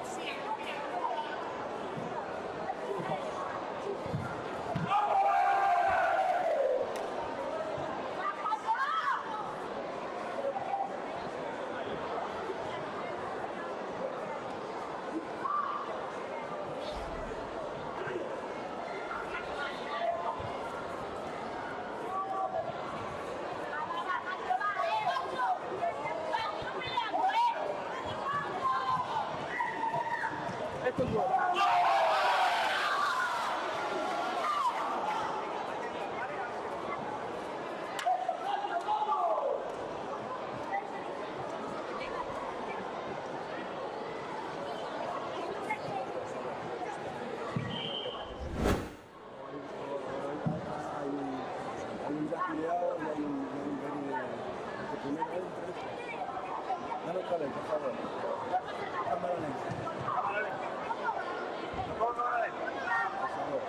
Sì, Hay un desafiliado y hay un Benny de primera vez. Dame otra vez, por favor. Cámara lenta. Cámara lenta. ¿Lo pongo cámara lenta? Por favor.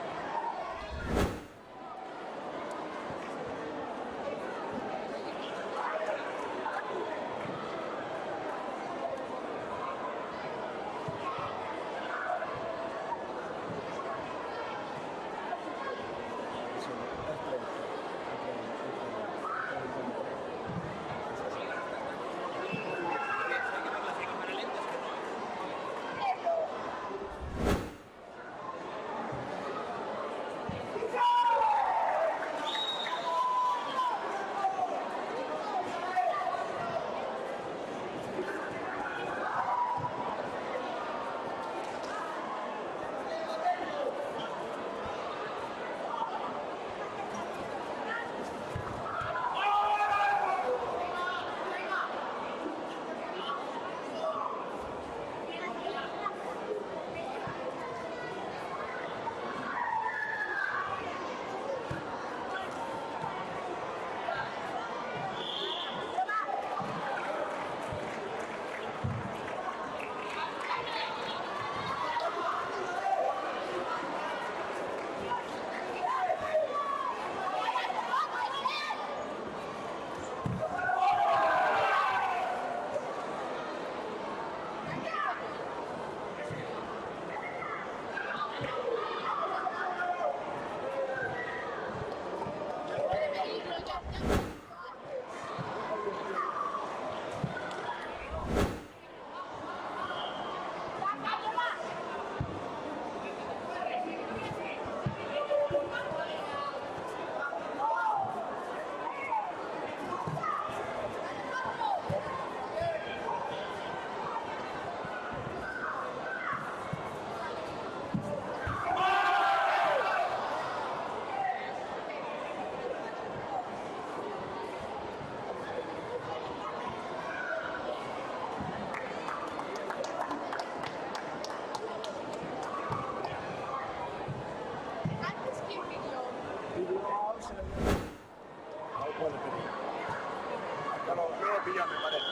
No lo pillado, me parece.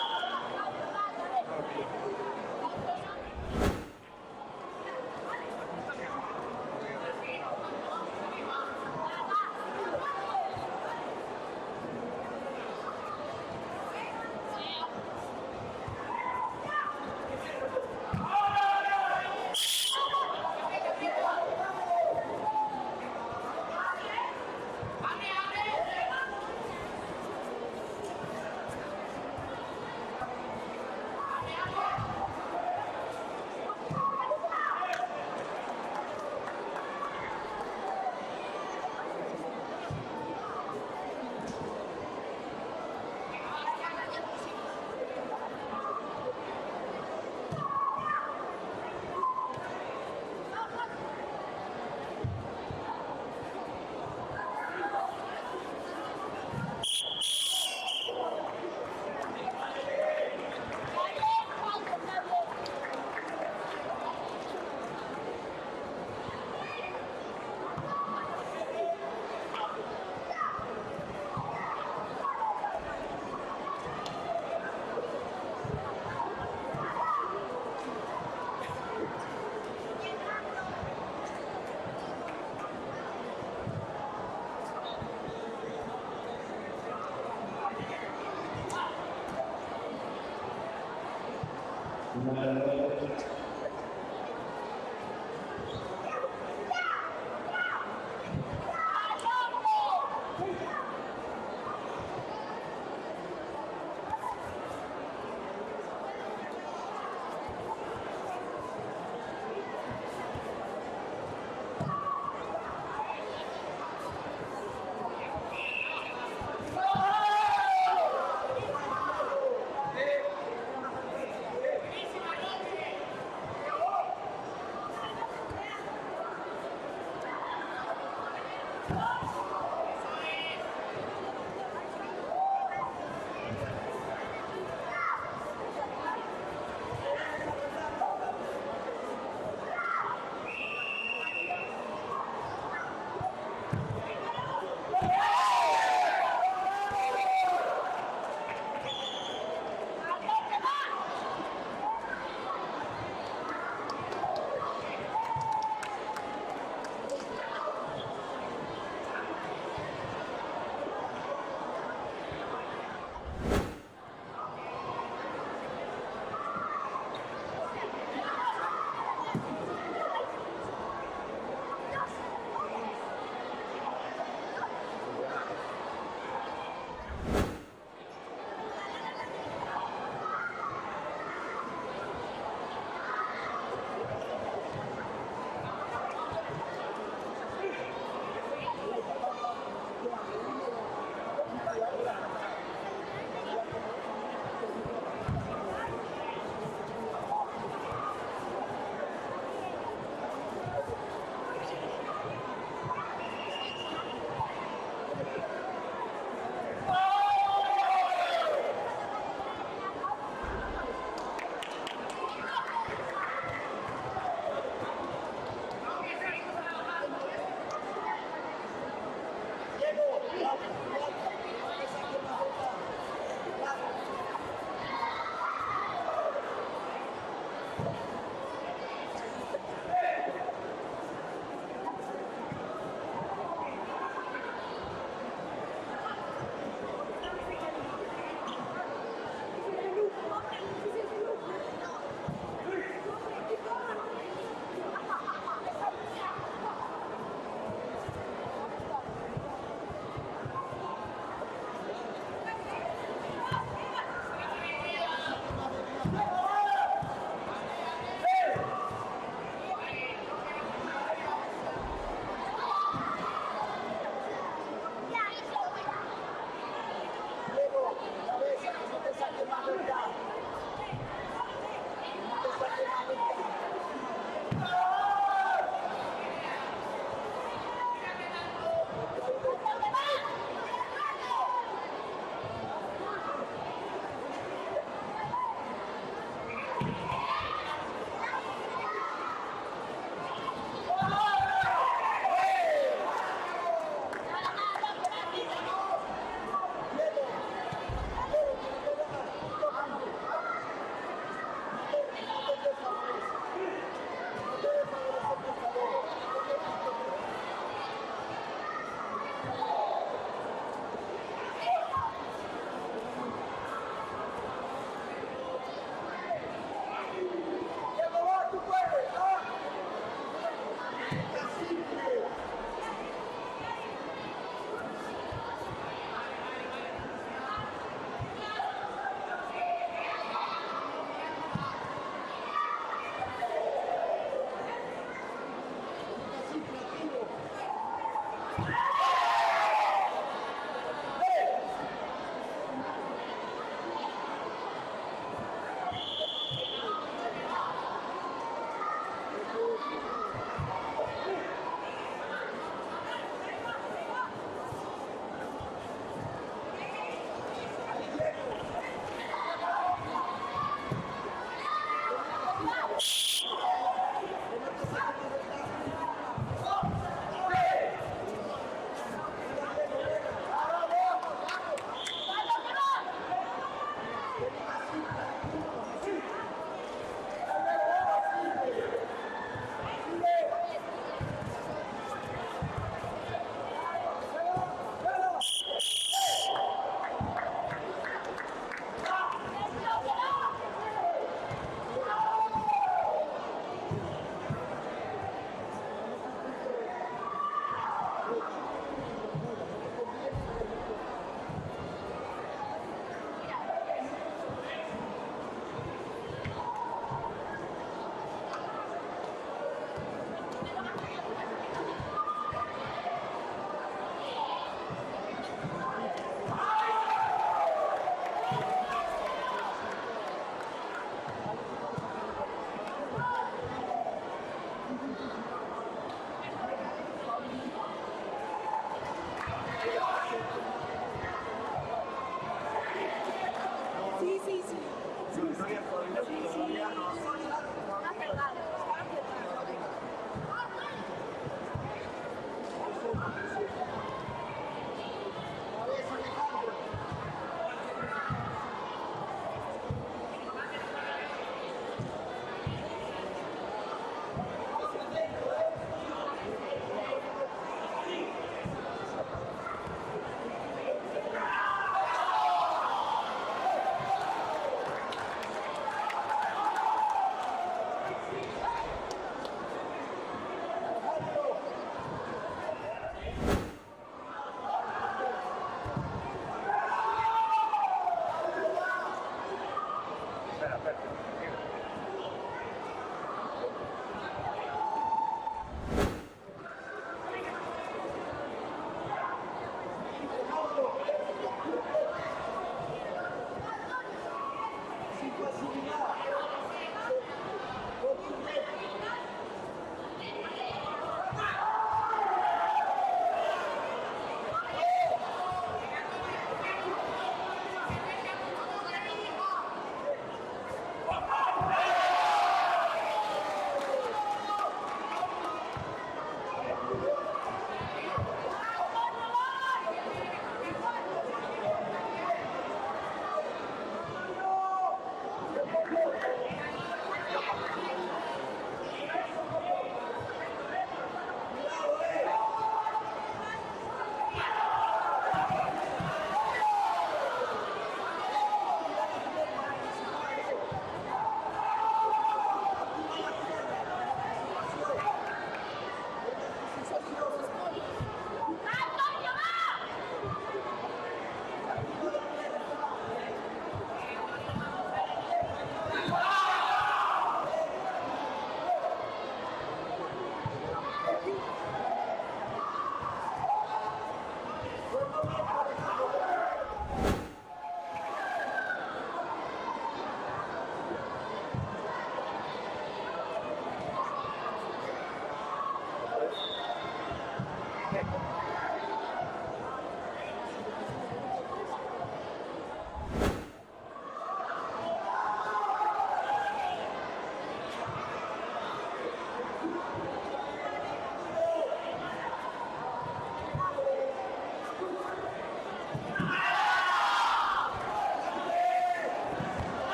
No lo pillado.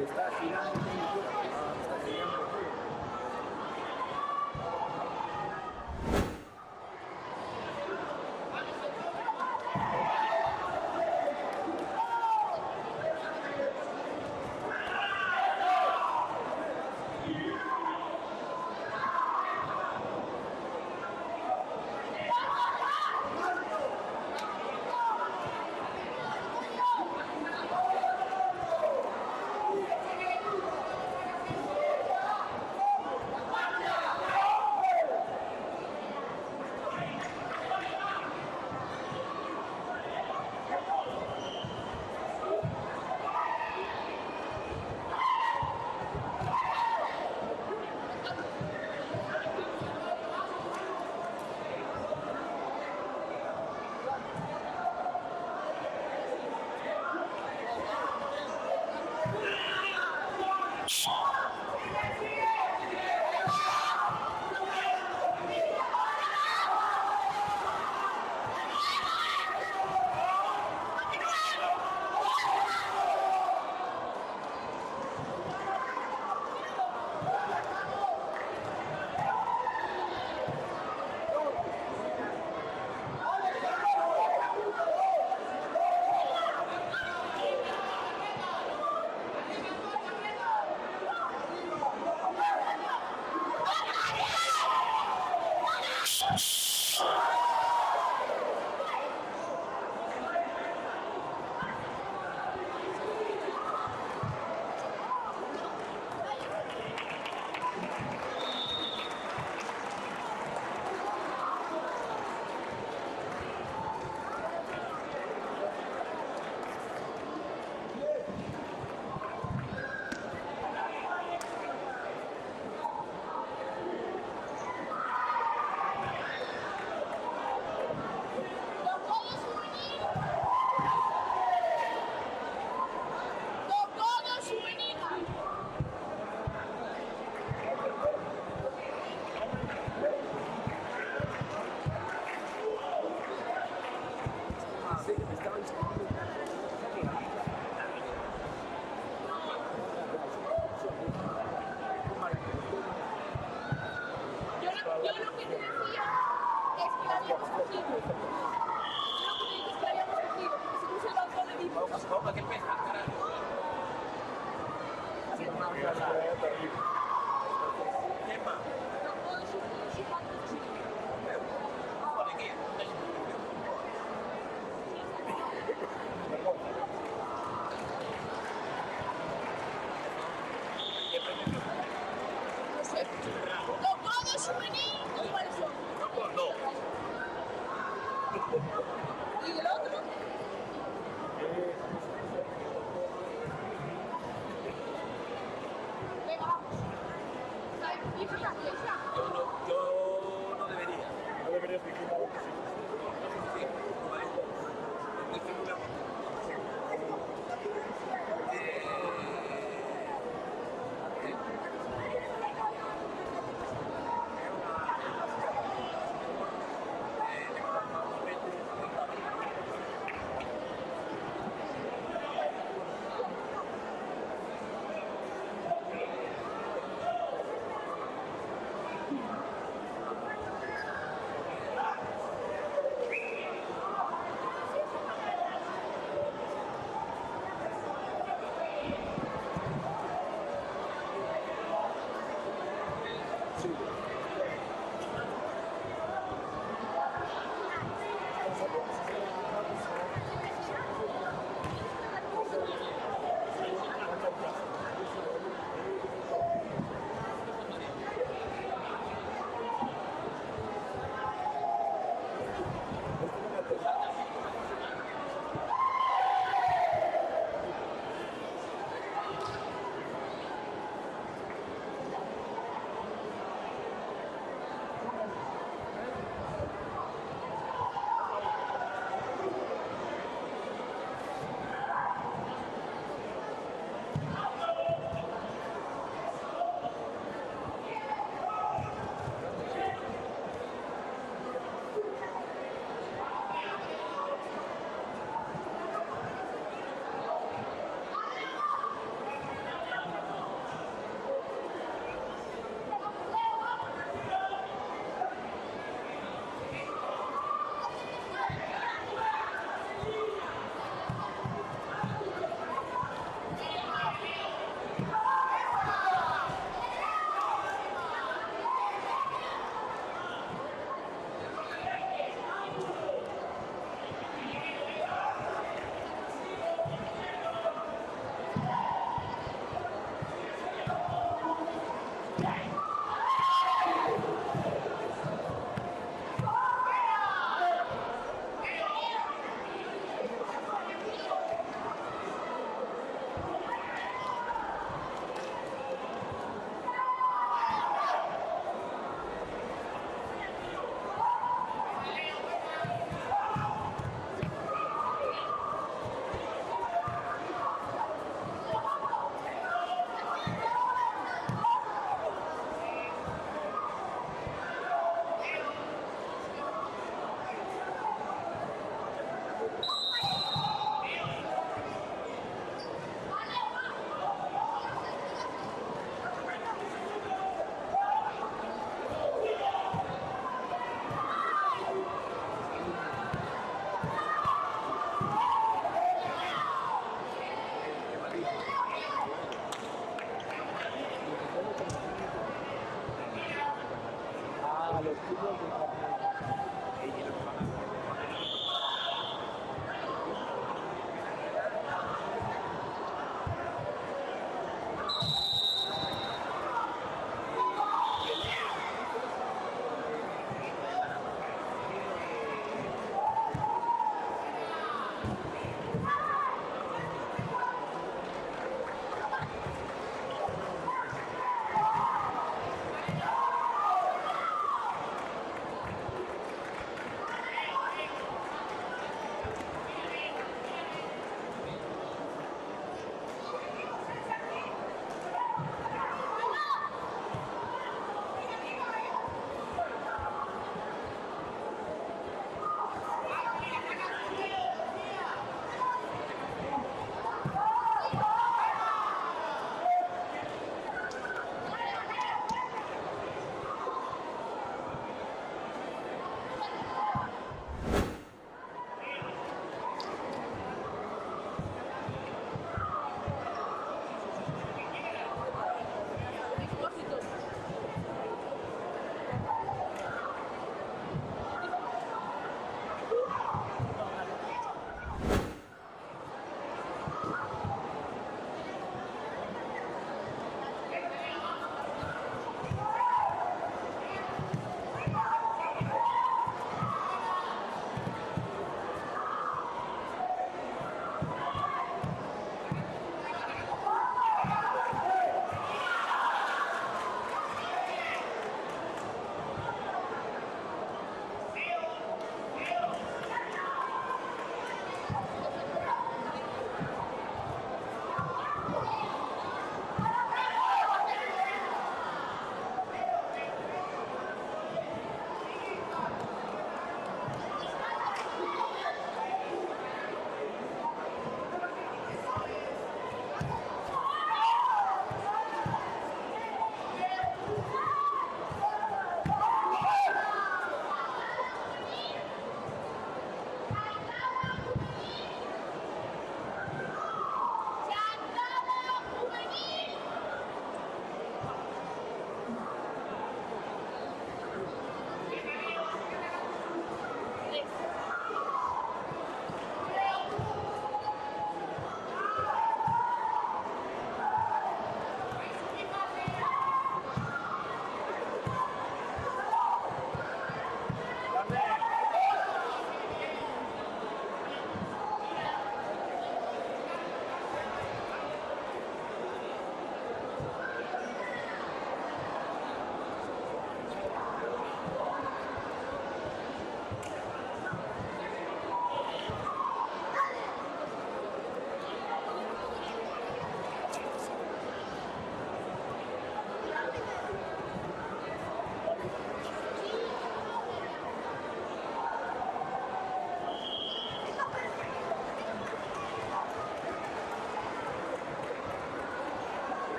Está girando, está girando. Yo no debería. No deberías vigilar. Sí, vale. Estoy muy bien.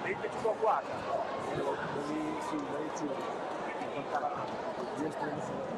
Leite tipo aguada. Sì, leite contato. Io sto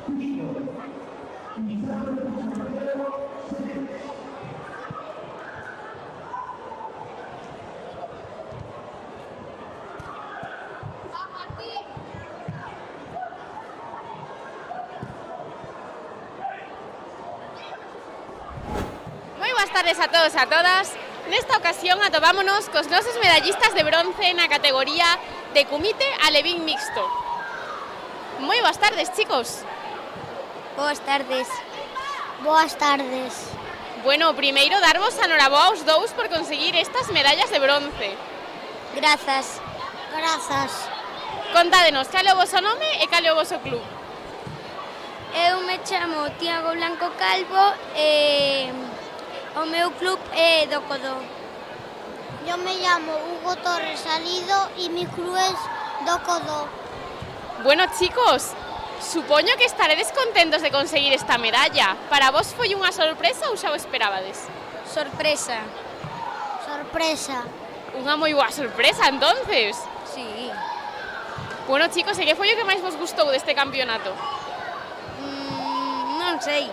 Moi boas tardes a todos e a todas. Nesta ocasión atopámonos cos nosos medallistas de bronce na categoría de Kumite Alevín Mixto. Moi boas tardes, chicos. Boas tardes. Boas tardes. Bueno, primeiro darvos a noraboa aos dous por conseguir estas medallas de bronce. Grazas. Grazas. Contádenos cal é o voso nome e cal é o voso club. Eu me chamo Tiago Blanco Calvo e o meu club é do Codó. Eu me llamo Hugo Torres Salido e mi club é do Codó. Bueno, chicos, supoño que estaredes contentos de conseguir esta medalla. Para vos foi unha sorpresa ou xa o esperabades? Sorpresa. Sorpresa. Unha moi boa sorpresa, entonces. Sí. Bueno, chicos, e que foi o que máis vos gustou deste campeonato? Non sei.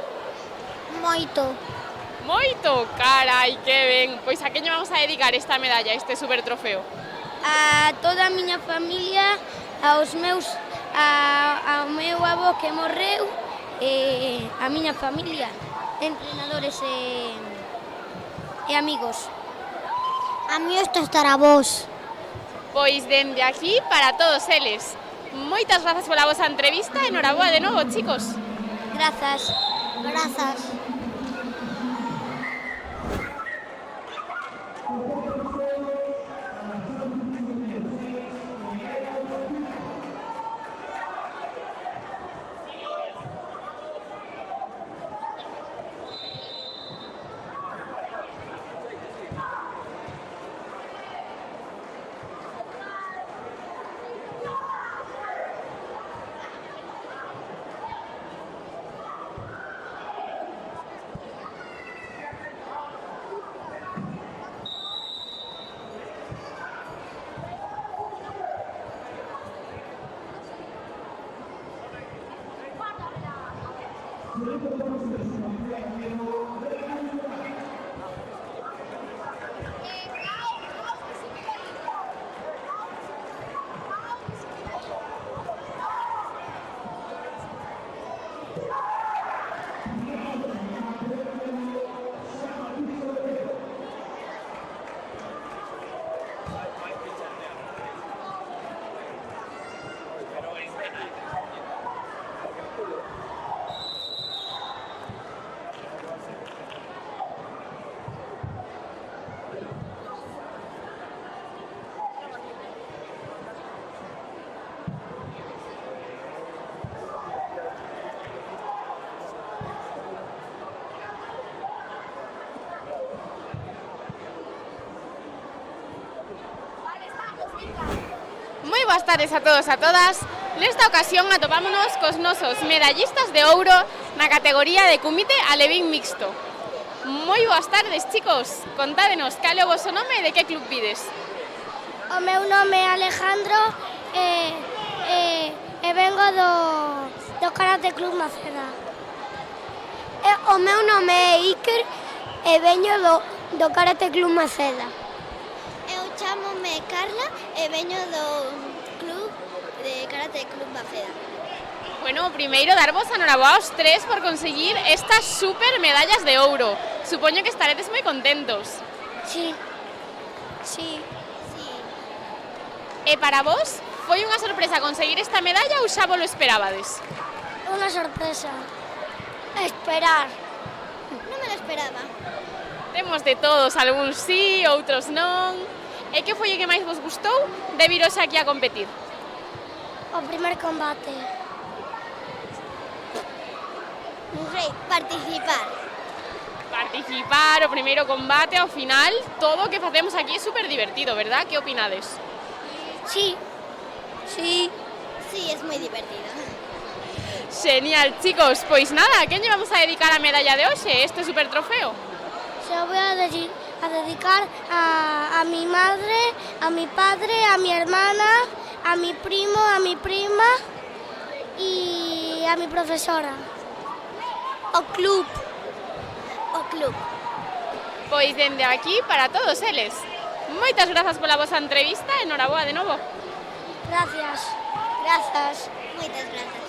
Moito. Moito, carai, que ben. Pois a quen lle vamos a dedicar esta medalla, este super trofeo? A toda a miña familia, ao meu avó que morreu, e a miña familia, entrenadores e amigos. A mí isto estará vos. Pois dende aquí para todos eles. Moitas grazas pola vosa entrevista e noraboa de novo, chicos. Grazas. Grazas. Moi boas tardes a todos e a todas. Nesta ocasión atopámonos cos nosos medallistas de ouro na categoría de Kumite Alevín Mixto. Moi boas tardes, chicos. Contádenos cal é o voso nome e de que club vides. O meu nome é Alejandro e vengo do Karate Club Maceda. O meu nome é Iker e veño do Karate Club Maceda. Eu chamome Carla e veño do club de Karate Club Maceda. Bueno, primeiro darvos a noraboa aos tres por conseguir estas super medallas de ouro. Supoño que estaredes moi contentos. Sí. Sí. E para vos, foi unha sorpresa conseguir esta medalla ou xa vos lo esperabades? Unha sorpresa. Esperar. Non me lo esperaba. Temos de todos, algúns sí, outros non. E que foi o que máis vos gustou de viros aquí a competir? O primer combate. Non sei, participar. Participar, o primeiro combate, ao final, todo o que facemos aquí é super divertido, verdad? Que opinades? Sí. Sí. Sí, es moi divertido. Genial, chicos, pois nada, a quen lle vamos a dedicar a medalla de hoxe, este super trofeo? Se lo voy a dedicar a mi madre, a mi padre, a mi hermana, a mi primo, a mi prima y a mi profesora. O club. Pois dende aquí para todos eles. Moitas grazas pola vosa entrevista e noraboa de novo. Gracias. Moitas grazas.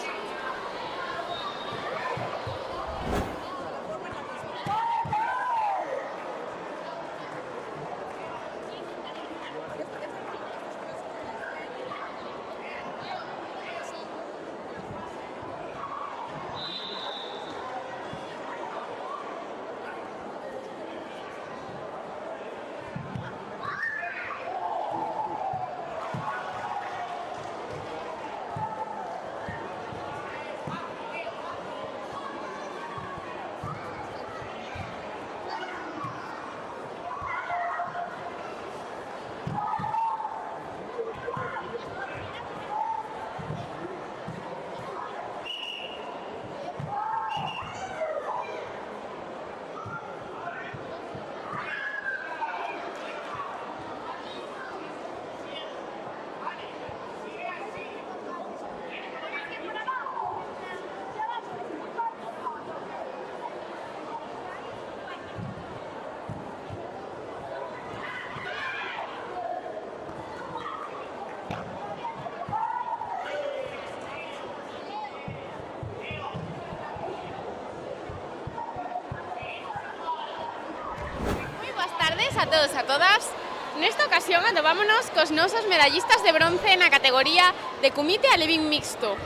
A todos e a todas. Nesta ocasión atopámonos cos nosos medallistas de bronce na categoría de Comité Alevín Mixto.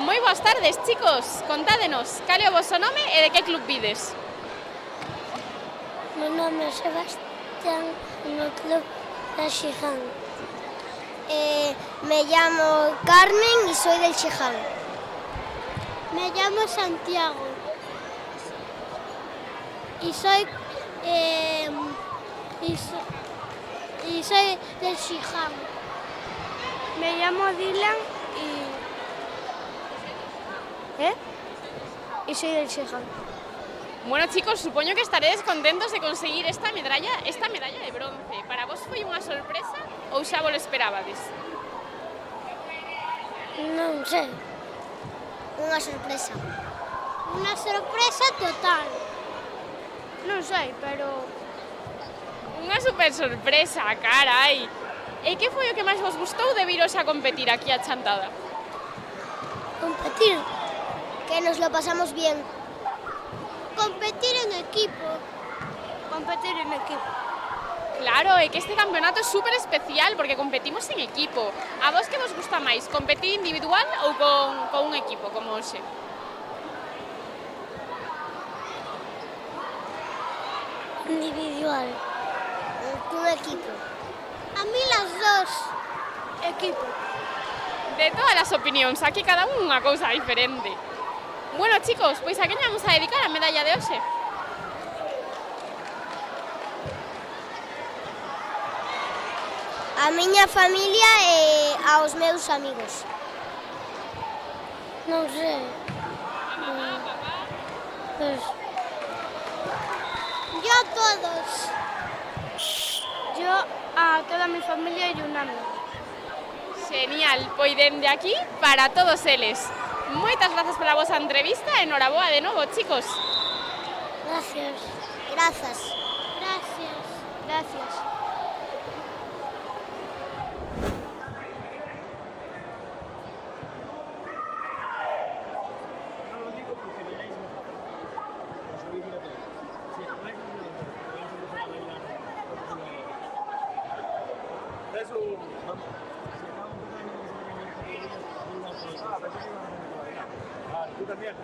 Moi boas tardes, chicos. Contádenos, cal é o vosso nome e de que club vides? Mi nombre es Sebastián, en el club de Xiján. Me llamo Carmen y soy del Xiján. Me llamo Santiago y soy del Xiján. Me llamo Dylan y soy del Xiján. Bueno, chicos, supoño que estaredes contentos de conseguir esta medalla de bronce. Para vos foi unha sorpresa ou xa vos lo esperabades? Non sei. Unha sorpresa. Unha sorpresa total. Non sei, pero... Unha super sorpresa, carai. E que foi o que máis vos gustou de viros a competir aquí a Chantada? Competir. Que nos lo pasamos bien. Competir en equipo. Claro, é que este campeonato é super especial porque competimos en equipo. A vos que vos gusta máis, competir individual ou con un equipo como hoxe? Individual. Con equipo. A mí las dos. Equipo. De todas as opinións, aquí cada unha cousa diferente. Bueno, chicos, pois a quen vamos a dedicar a medalla de hoxe? A miña familia e aos meus amigos. Non sei. Pues... Yo a todos. Yo a toda mi familia y un amigo. Genial, pois dende aquí para todos eles. Moitas grazas pola vosa entrevista e noraboa de novo, chicos. Gracias. Tú también.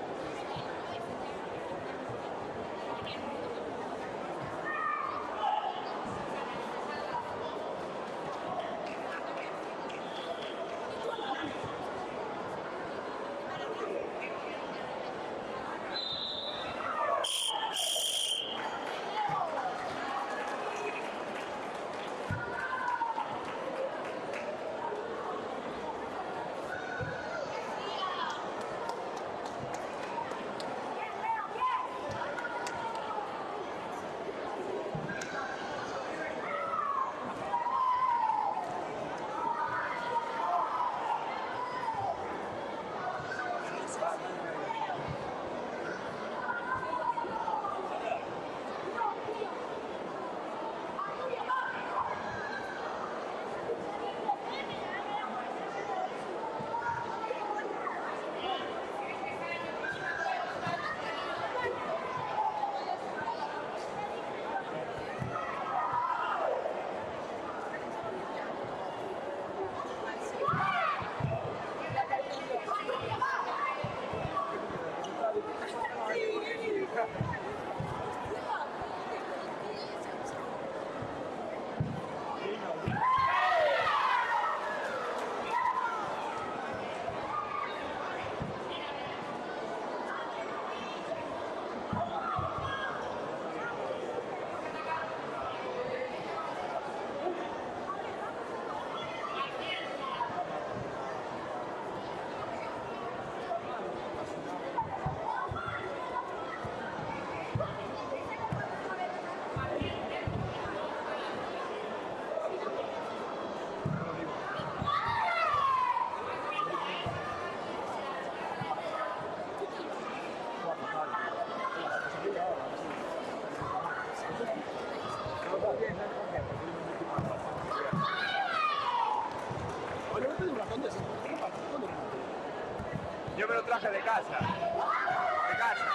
Yo me lo traje de casa. De casa.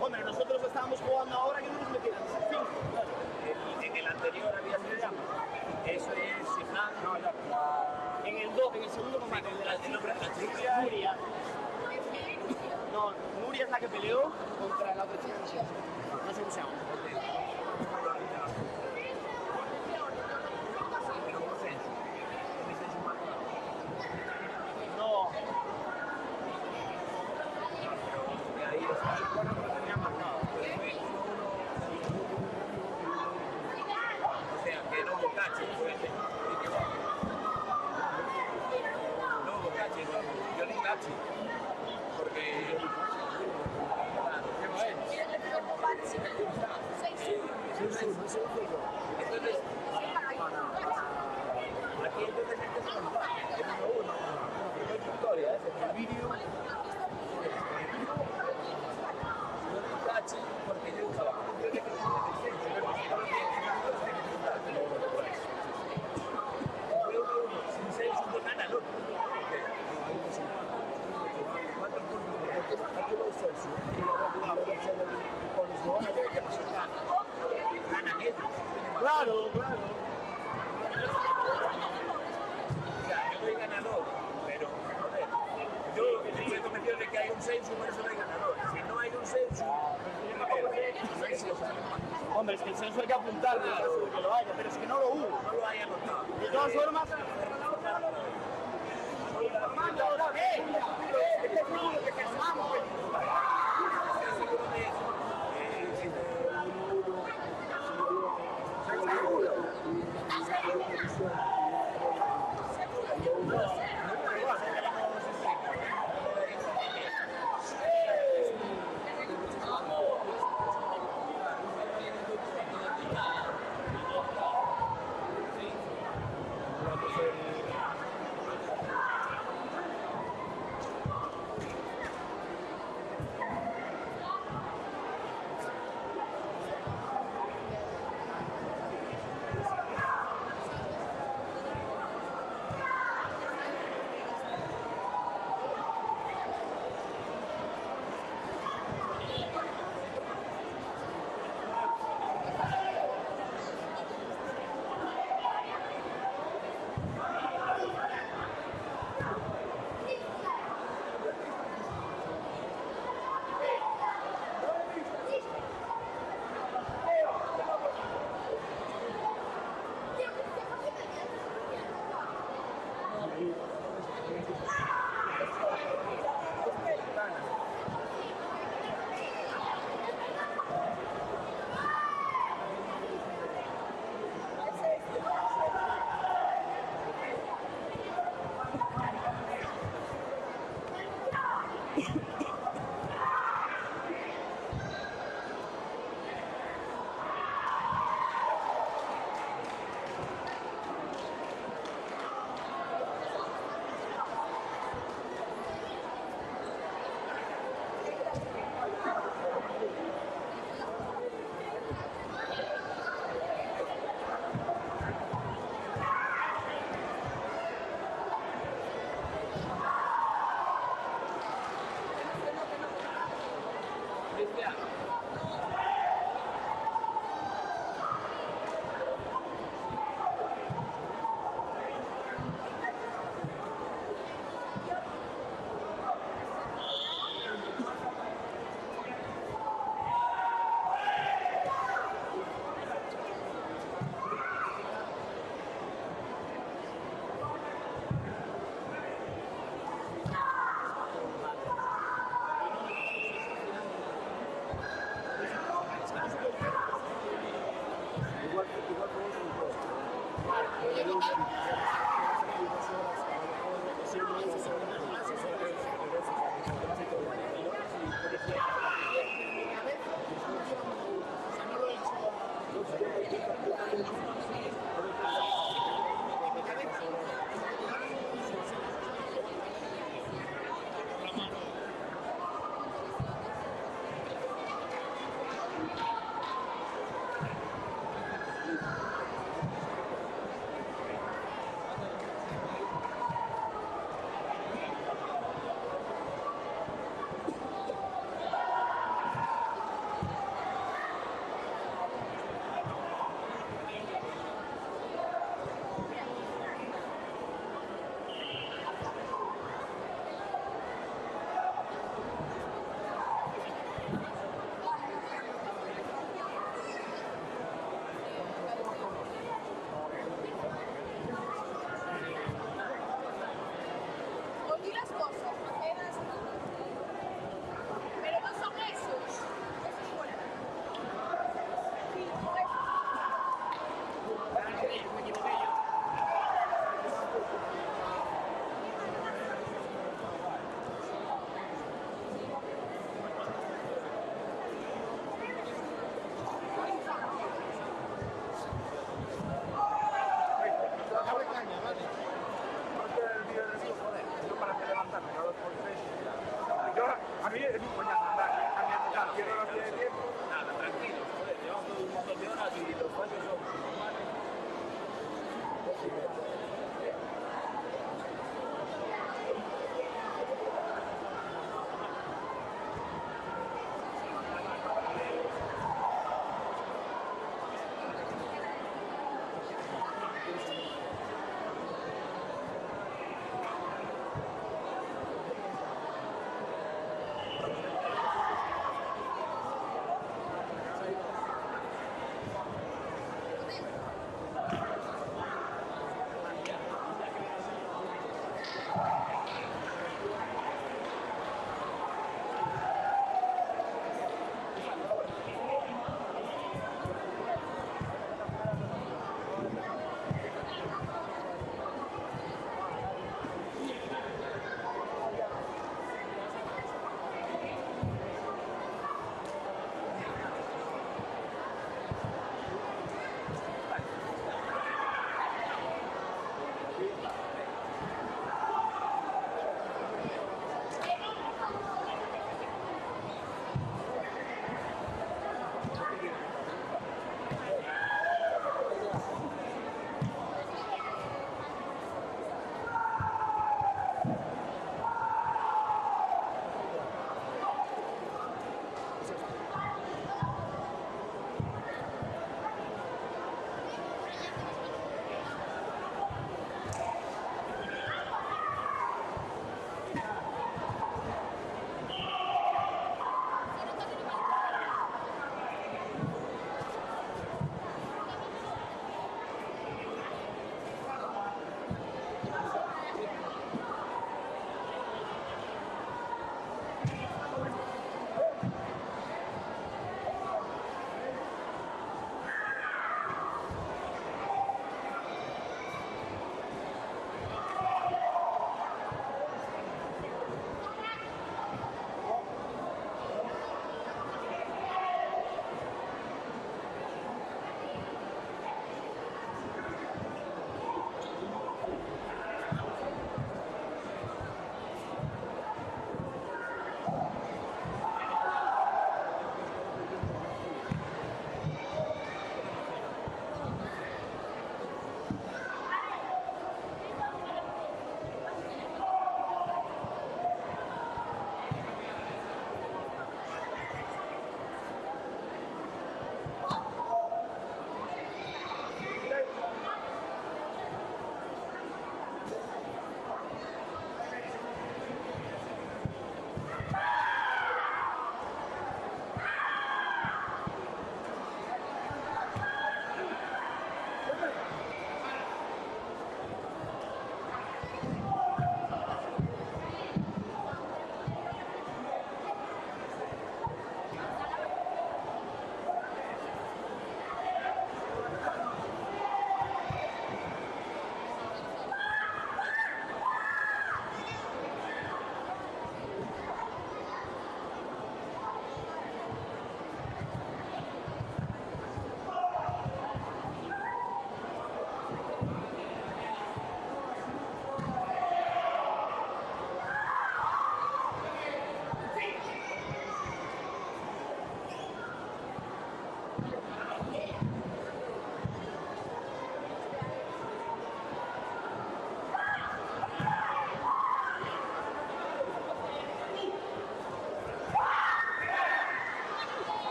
Hombre, nosotros estábamos jugando ahora que no nos metieran 5. En el anterior había sido llama. Eso es Siján. No, en el 2, en el segundo combate, el de la chica Nuria. No, Nuria es la que peleó contra la otra chica. No sé cómo se llama. No. Y ahí no tenía más nada. O sea, que no bocache, no bocache, yo ni cache. Porque... sensu, por eso no hay ganador. Si no hay un sensu, no hay sensu. Hombre, es que el censo hay que apuntarlo en caso de que lo haya, pero es que no lo hubo. No lo hay anotado. De todas formas,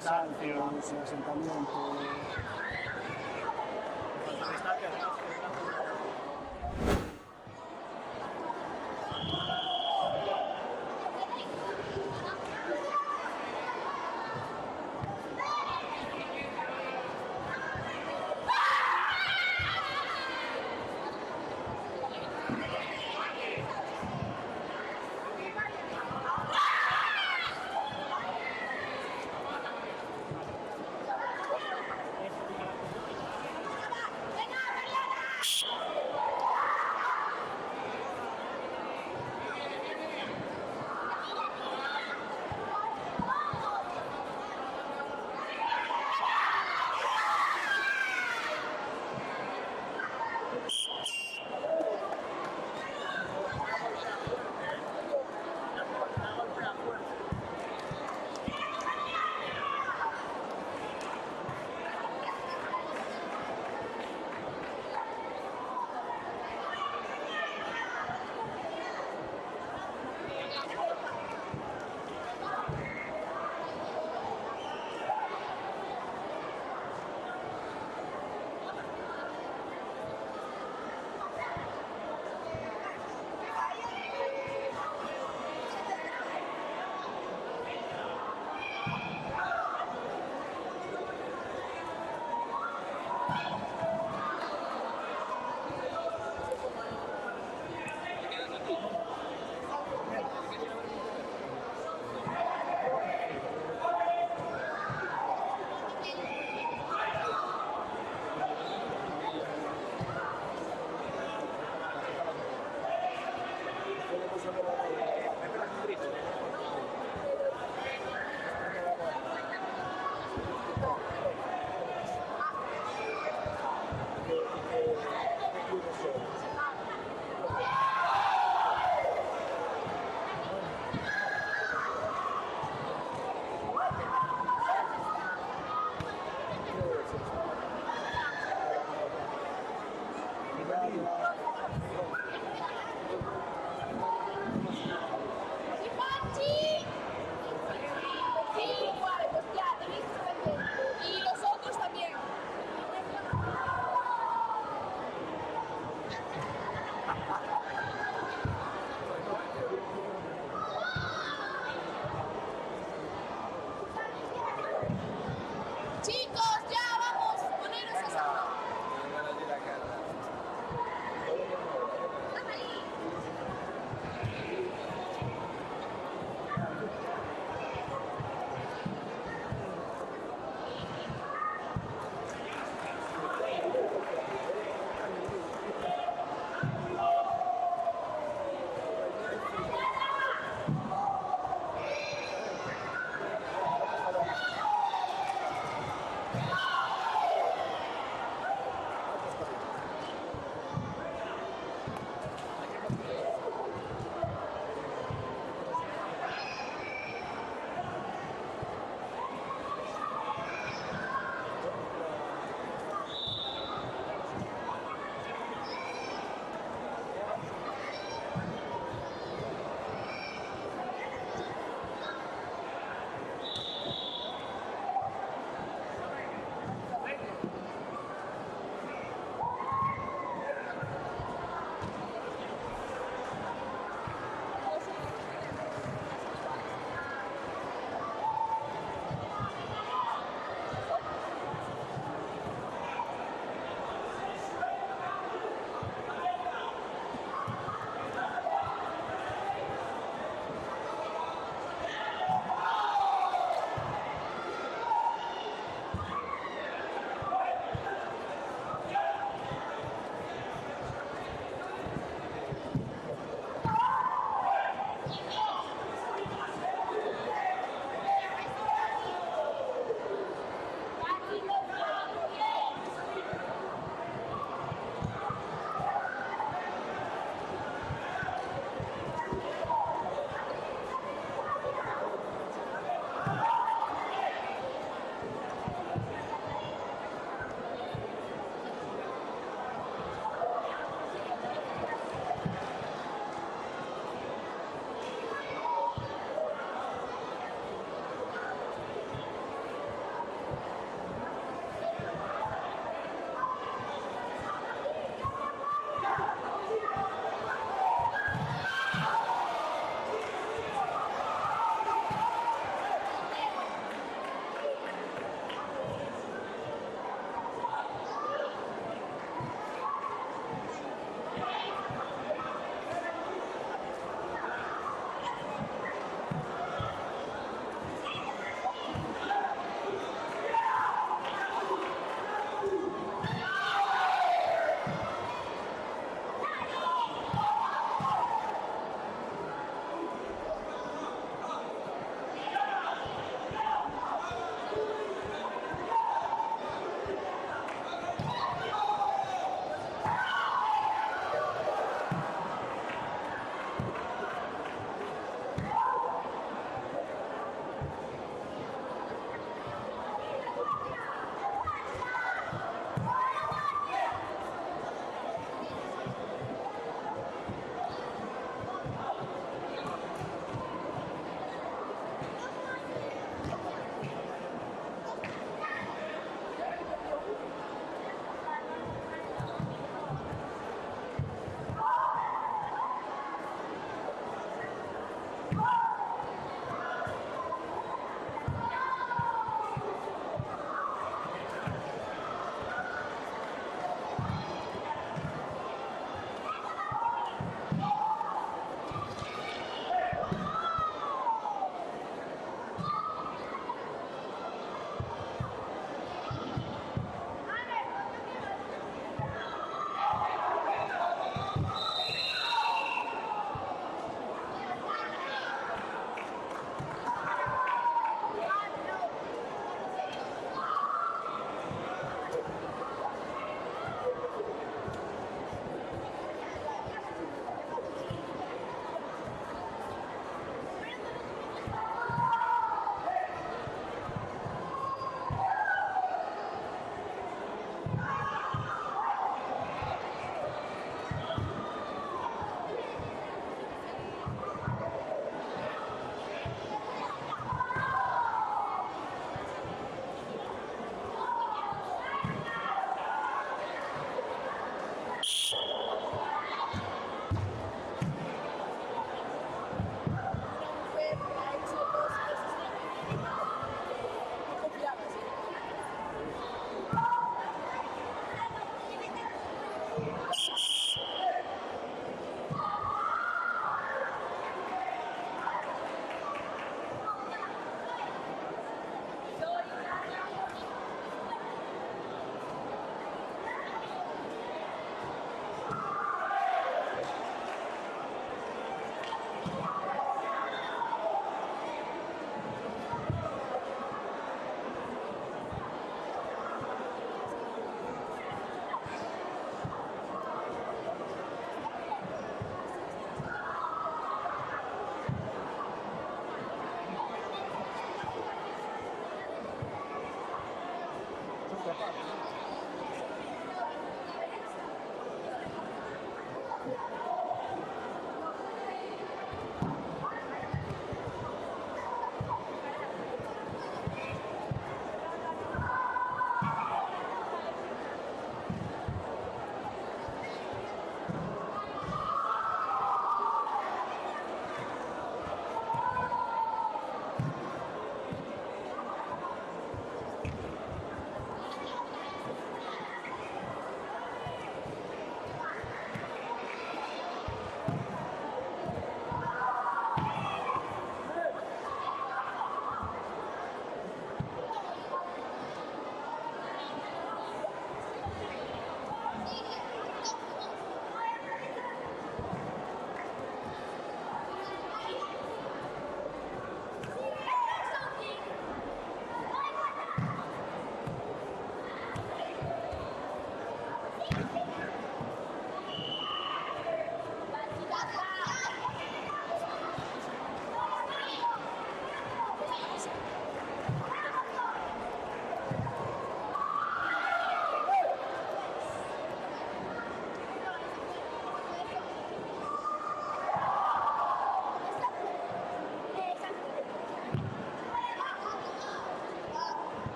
cansancios, asentamiento.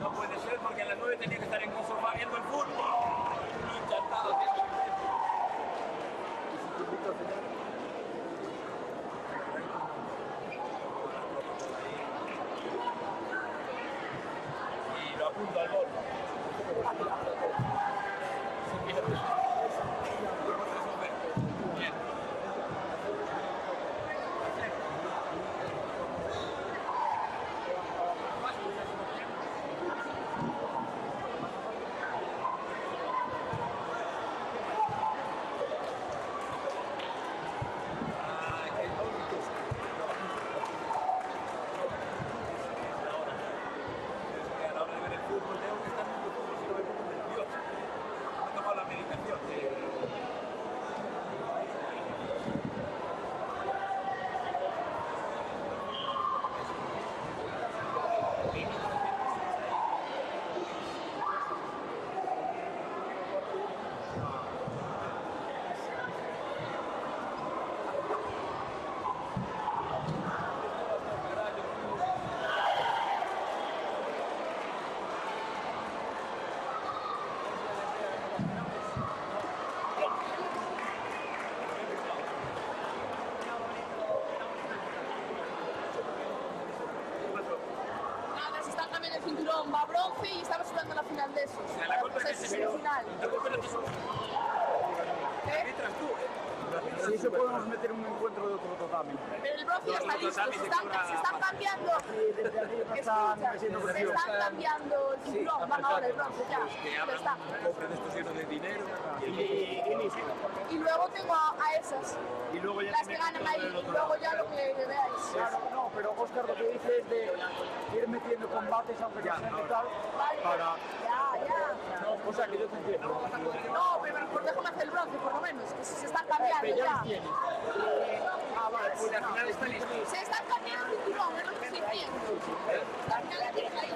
No puede ser porque a las 9 tenía que estar en un sofá viendo el fútbol. Encantado. Y lo apunto al gol. Bien. Va a bronce y estamos jugando la final de esos. Semifinal. Si eso podemos meter un encuentro de otro tatami. Pero el bronce ya está listo, se están cambiando. Escucha, se están cambiando el cinturón, van ahora el bronce ya. Ya está. Compren estos llenos de dinero Y luego tengo a esas. Y luego ya las que ganan ahí, y luego ya lo que veáis. Claro, no, pero Óscar lo que dice es de ir metiendo combates aunque no sean de tal para... Ya. O sea, que yo te entiendo. No, pero déjame hacer el bronce por lo menos, que se están cambiando ya. Vale, pues al final está listo. Se están cambiando el cinturón, es lo que estoy diciendo. La final la tienen ahí.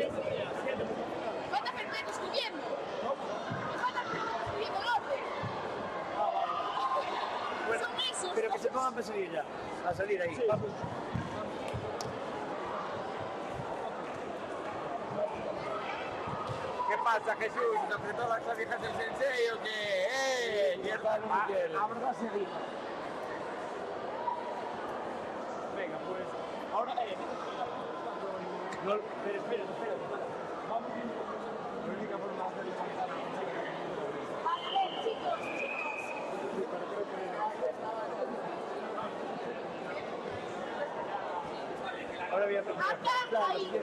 Falta gente descubriendo. Falta gente descubriendo el orden. Bueno, Son esos. pero que se pongan para salir ya. A salir ahí. Vamos. ¿Qué pasa, Jesús? ¿Te apretó las clavijas del sensei o qué? Mierda, Miguel. Ahora se dice. Venga, pues ahora No, pero espera. vamos viendo la única forma de hacer Vale, chicos. Ahora voy a hacer. Acá, ahí.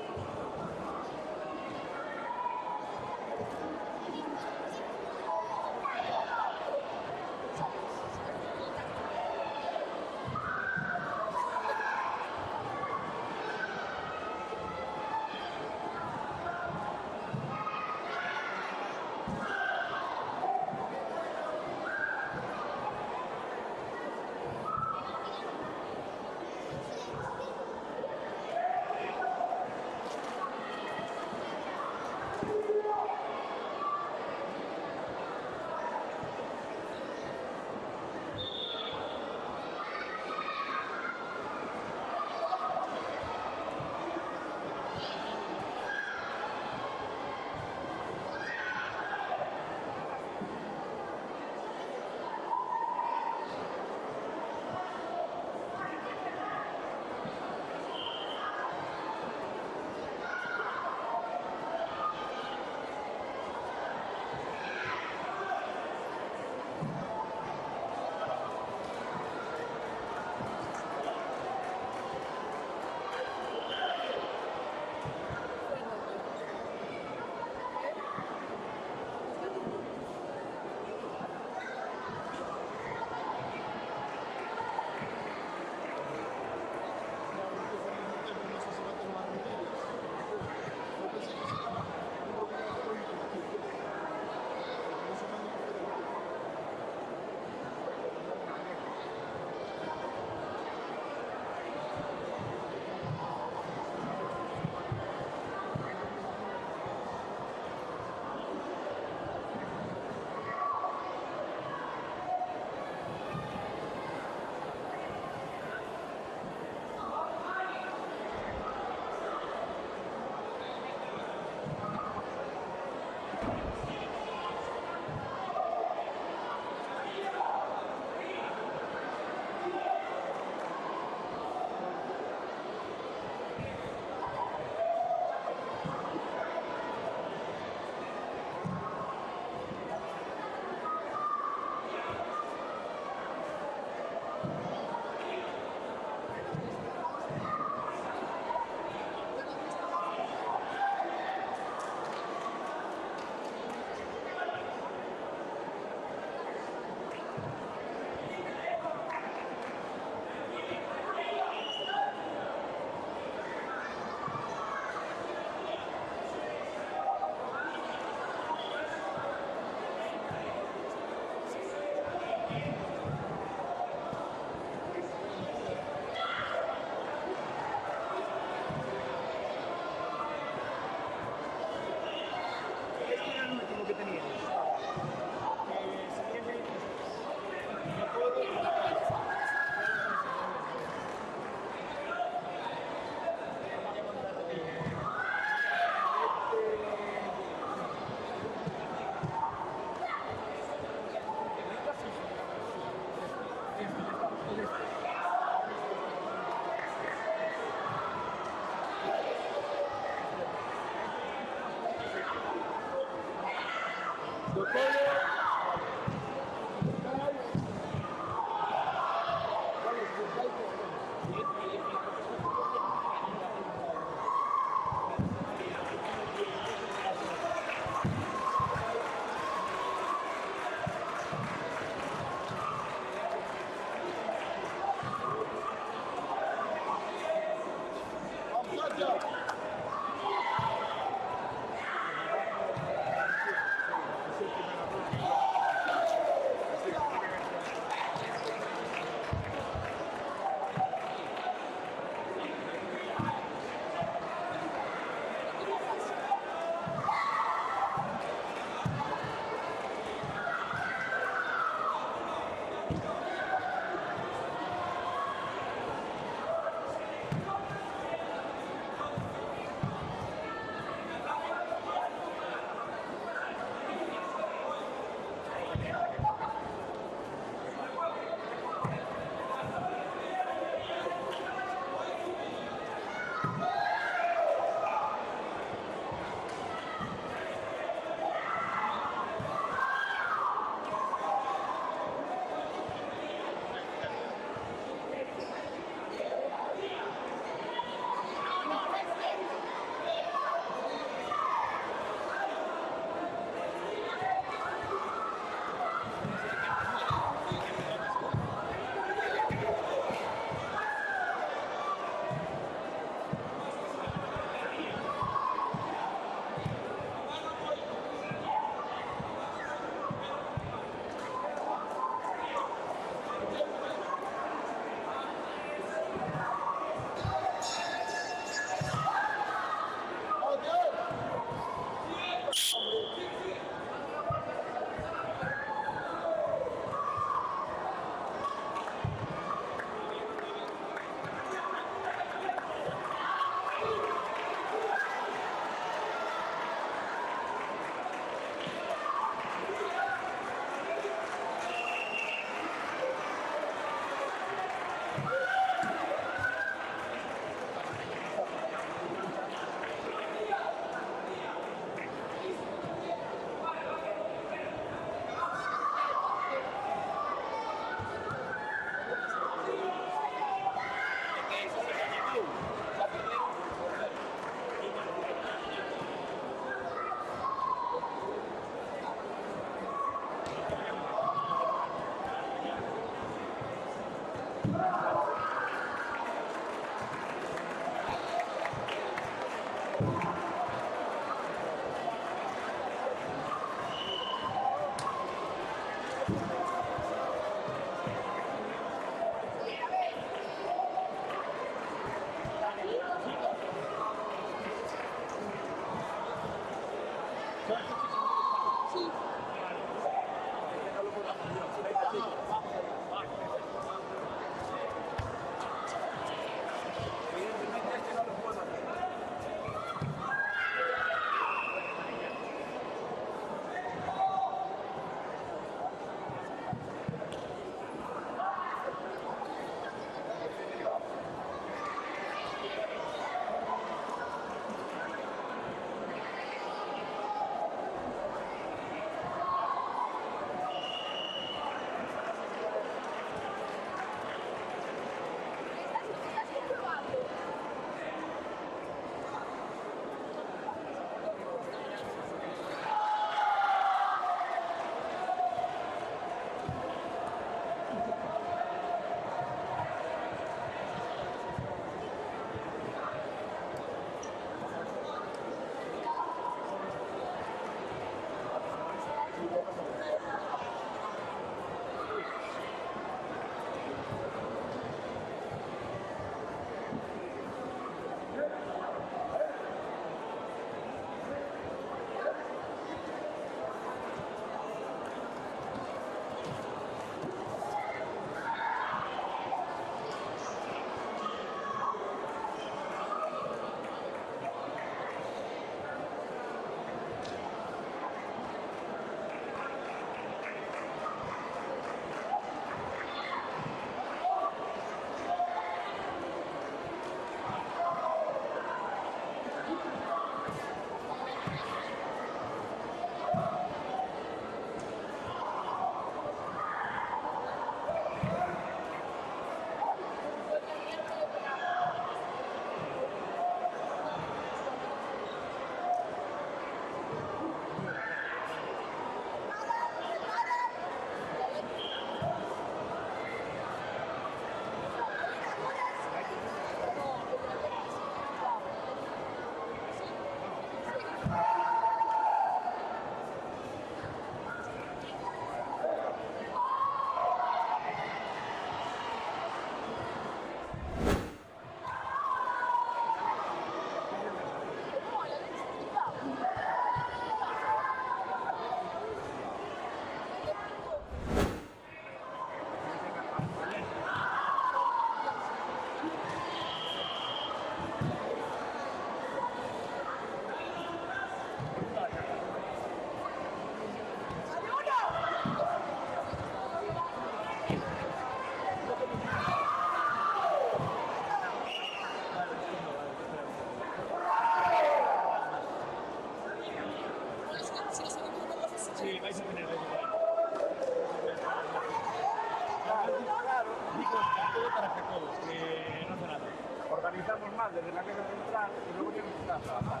más desde la caja central y luego tienes que estar a trabajar.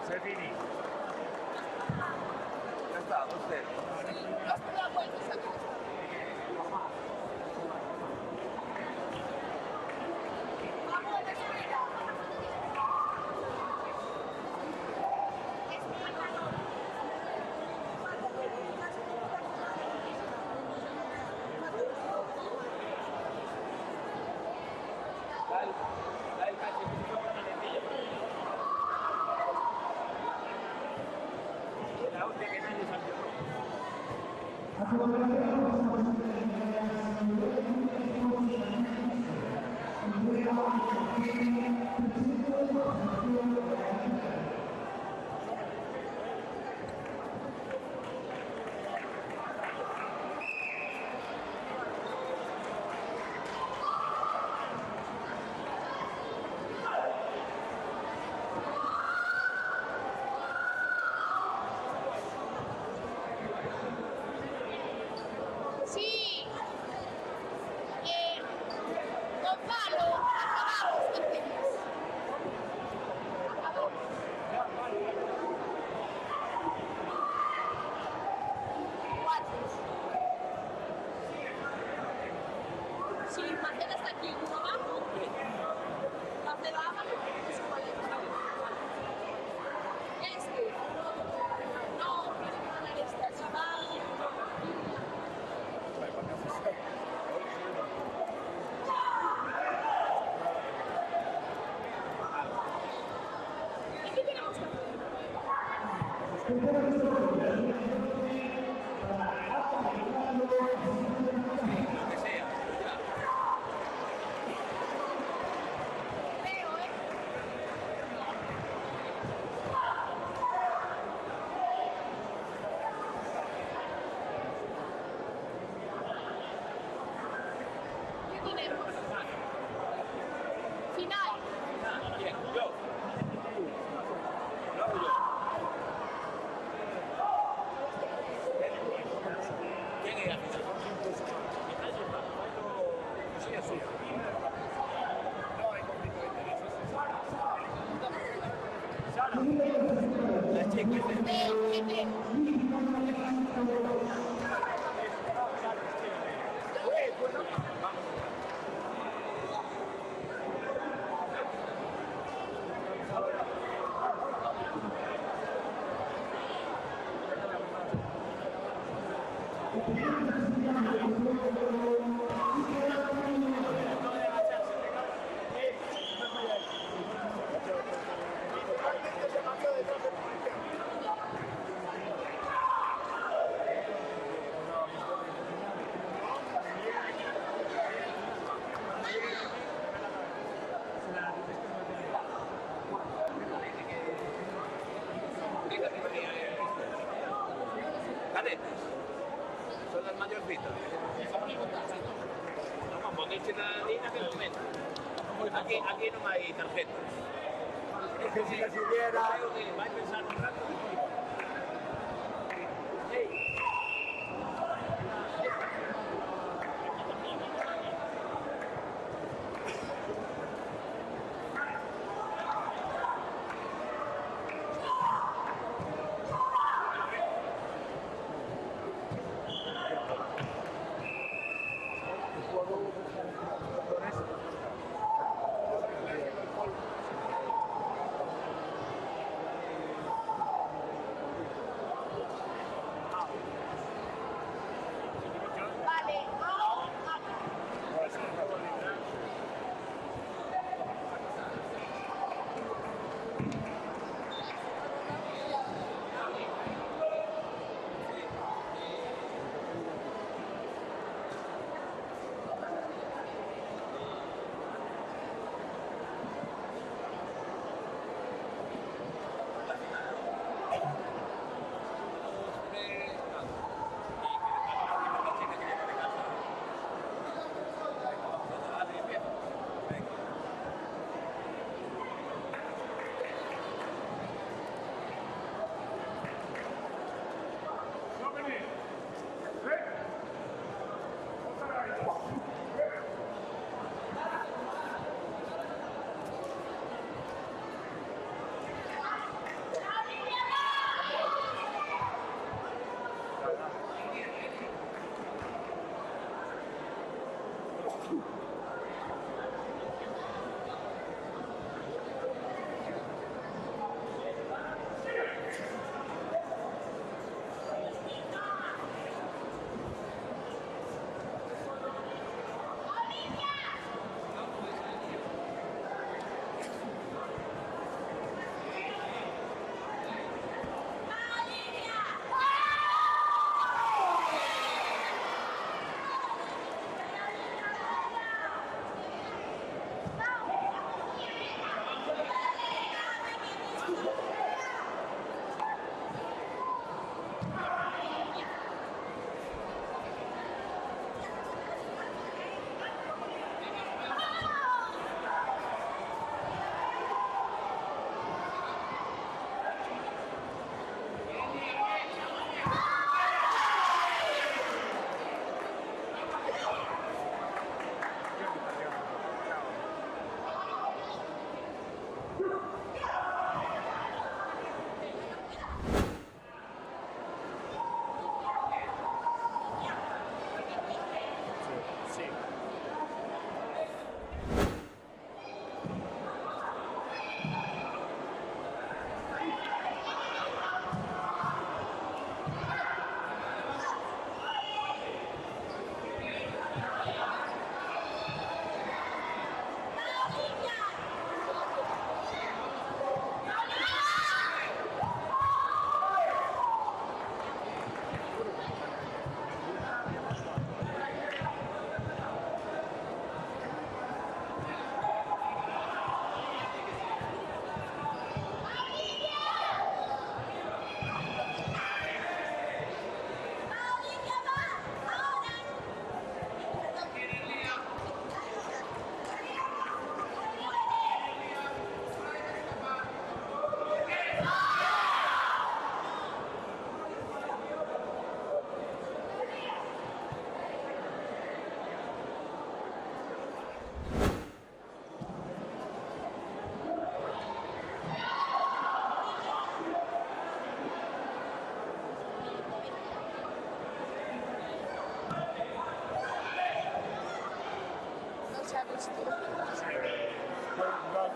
Servini. Ya está, usted. Sí. Gonzalo, acabamos. Sí, Marcela está aquí, uno abajo. Marcela abajo, es igual. No, tiene que ganar esta, chaval. ¿Y qué tenemos que hacer? Final. Bien, yo. Lo hago yo. ¿Quién es la final? Sí, es suyo. No hay conflicto de intereses. Sara. La chica. Cadetes. Son las mayorcitas. No, porque es la niña que momento. Aquí no hay tarjetas. Es que si las hubiera... Va a pensar un rato.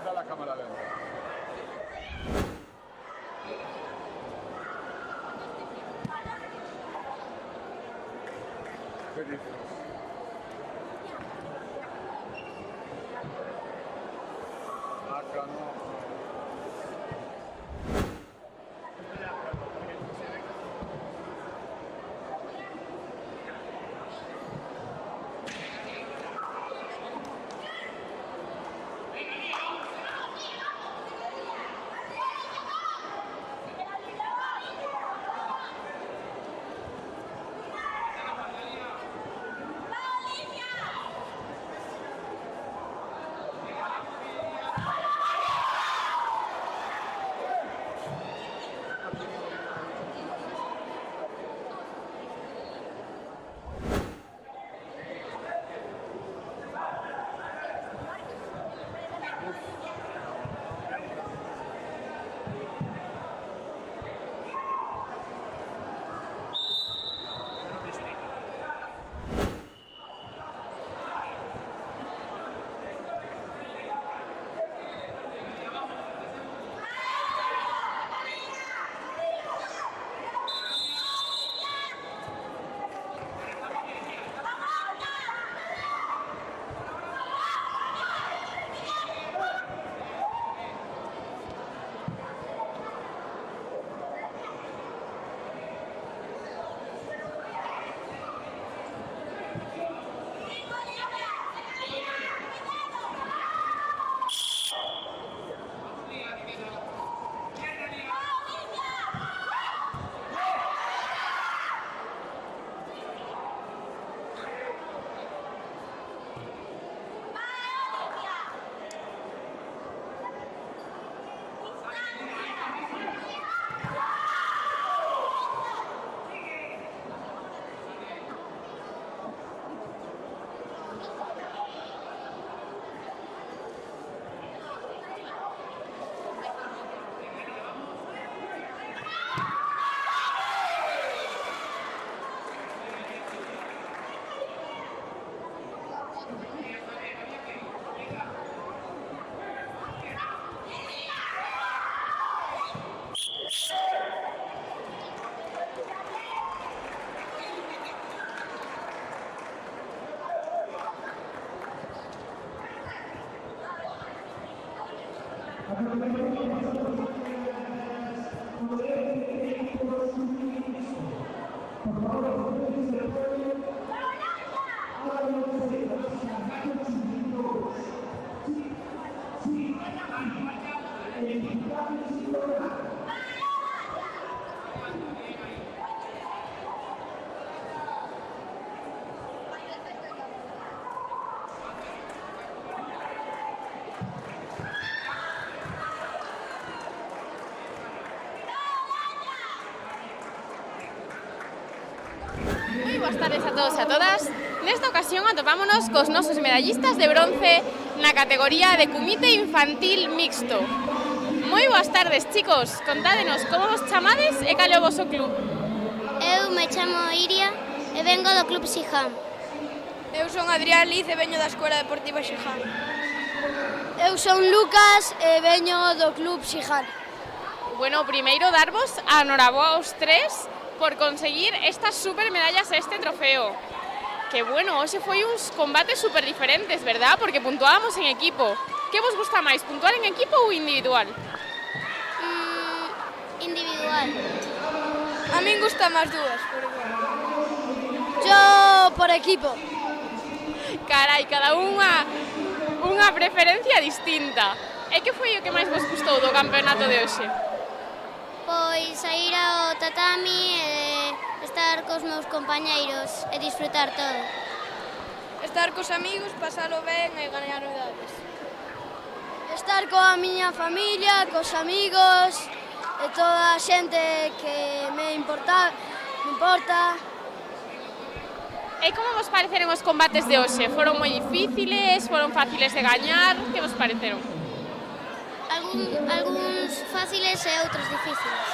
Da la cámara lenta. ¿Qué dices? Acá no. Moi boas tardes a todos e a todas. Nesta ocasión atopámonos cos nosos medallistas de bronce na categoría de comité infantil mixto. Moi boas tardes, chicos. Contádenos como vos chamades e cal é o voso club. Eu me chamo Iria e vengo do Club Sijam. Eu son Adrián Liz e veño da Escola Deportiva Sijam. Eu son Lucas e veño do Club Sijam. Bueno, primeiro darvos a noraboa aos tres por conseguir estas super medallas e este trofeo. Que bueno, hoxe foi uns combates super diferentes, verdad? Porque puntuábamos en equipo. Que vos gusta máis, puntuar en equipo ou individual? Individual. A min gusta máis dúas, Yo por equipo. Carai, cada unha preferencia distinta. E que foi o que máis vos gustou do campeonato de hoxe? Pois saír ao tatami e estar cos meus compañeiros e disfrutar todo. Estar cos amigos, pasalo ben e gañar medallas. Estar coa miña familia, cos amigos e toda a xente que me importa. E como vos pareceron os combates de hoxe? Foron moi difíciles? Foron fáciles de gañar? Que vos pareceron? Algúns fáciles e outros difíciles.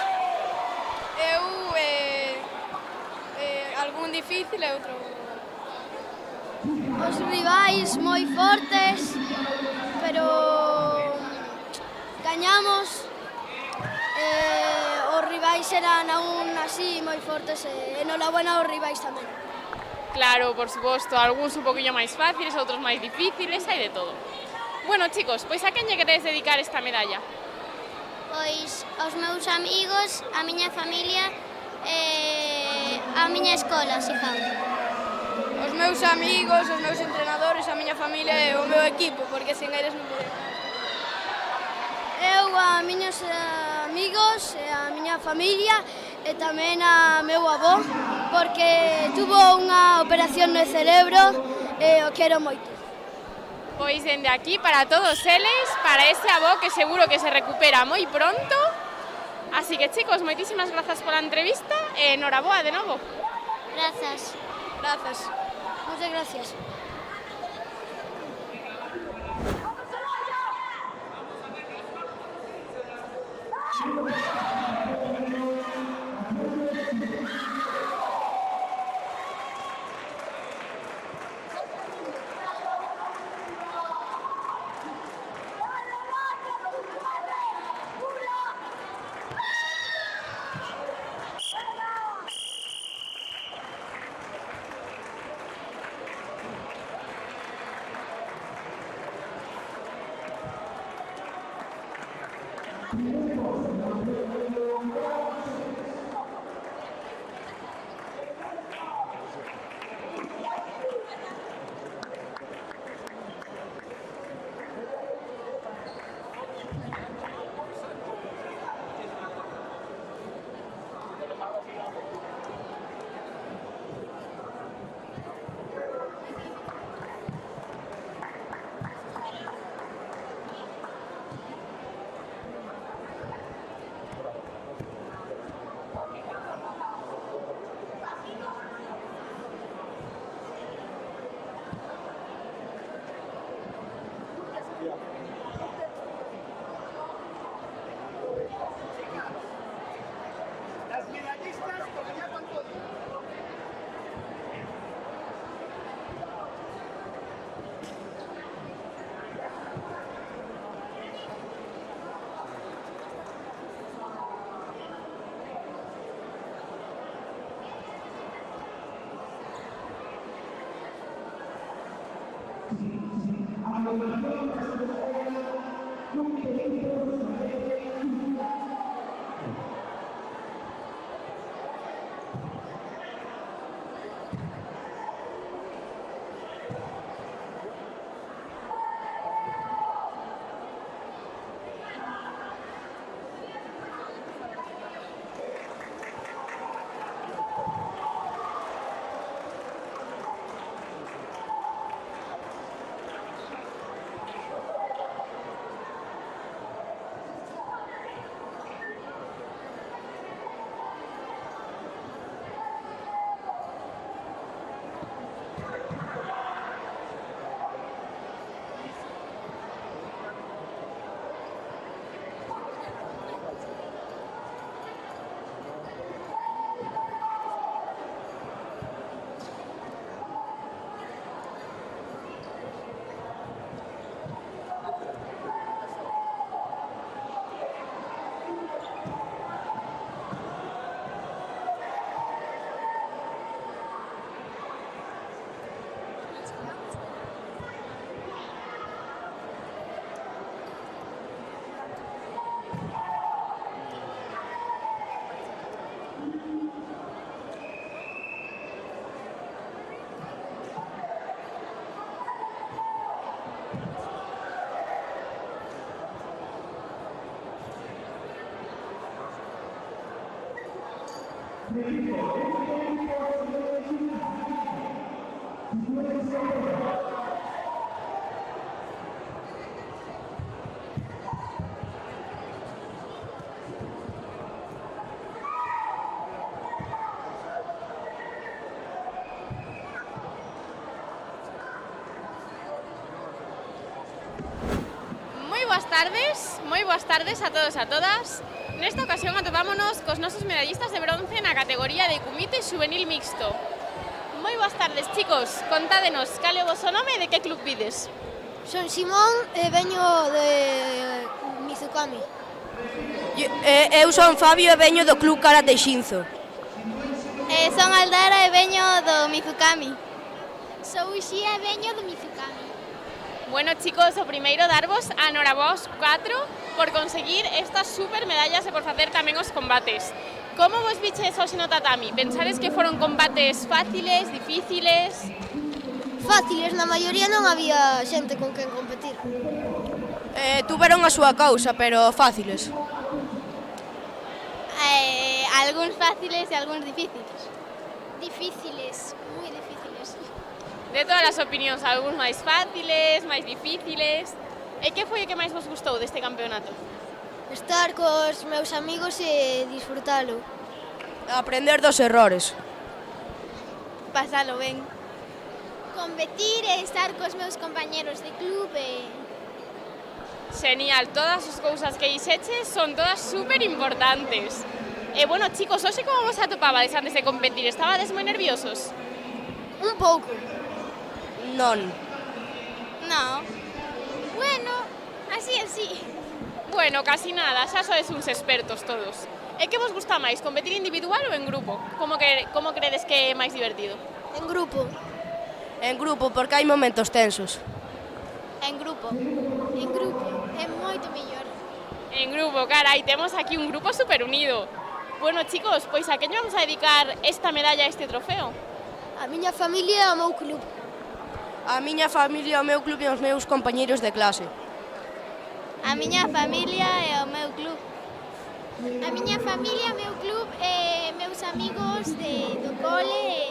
Algún difícil e outro. Os rivais moi fortes, pero gañamos. Os rivais eran aún así moi fortes e enhorabuena aos rivais tamén. Claro, por suposto, algúns un poquinho máis fáciles, outros máis difíciles, hai de todo. Bueno, chicos, pois a quen lle queredes dedicar esta medalla? Pois aos meus amigos, a miña familia e a miña escola, Sijam. Os meus amigos, os meus entrenadores, a miña familia e o meu equipo, porque sen eles non podía. Eu, a miños amigos e a miña familia e tamén a meu avó, porque tuvo unha operación no cerebro e o quero moito. Pois dende aquí para todos eles, para ese avó que seguro que se recupera moi pronto. Así que chicos, moitísimas grazas pola entrevista e enhoraboa de novo. Grazas. Grazas. Muchas gracias. No moi boas tardes a todos e a todas. Nesta ocasión atopámonos cos nosos medallistas de bronce na categoría de Kumite Xuvenil Mixto. Moi boas tardes, chicos. Contádenos, cal é o voso nome e de que club vides? Son Simón e veño de Mizukami. Eu son Fabio e veño do Club Karate Shinzo. Son Aldara e veño do Mizukami. Sou Uxía e veño do Mizukami. Bueno, chicos, o primeiro darvos a noraboa aos 4 por conseguir estas super medallas e por facer tamén os combates. Como vos viches hoxe no tatami? Pensades que foron combates fáciles, difíciles? Fáciles, na maioría non había xente con quen competir. Tuveron a súa causa, pero fáciles. Algúns fáciles e algúns difíciles. Difíciles, moi difíciles. De todas as opinións, algúns máis fáciles, máis difíciles. E que foi o que máis vos gustou deste campeonato? Estar cos meus amigos e disfrutalo. Aprender dos errores. Pasalo ben. Competir e estar cos meus compañeros de club e... Genial, todas as cousas que dixeches son todas super importantes. E bueno, chicos, hoxe como vos atopabades antes de competir? Estabades moi nerviosos? Un pouco. Non. No. Bueno, así. Bueno, casi nada, xa sodes uns expertos todos. E que vos gusta máis, competir individual ou en grupo? Como credes que é máis divertido? En grupo. En grupo, porque hai momentos tensos. En grupo. En grupo. É moito mellor. En grupo, carai, temos aquí un grupo super unido. Bueno, chicos, pois a que lle vamos a dedicar esta medalla, este trofeo? A miña familia e ao meu club. A miña familia, o meu club e os meus compañeiros de clase. A miña familia e ao meu club. A miña familia, o meu club e meus amigos do cole.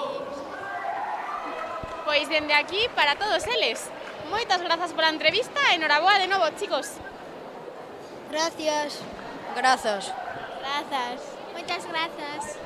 Pois dende aquí para todos eles. Moitas grazas pola entrevista e noraboa de novo, chicos. Gracias. Grazas. Grazas. Moitas grazas.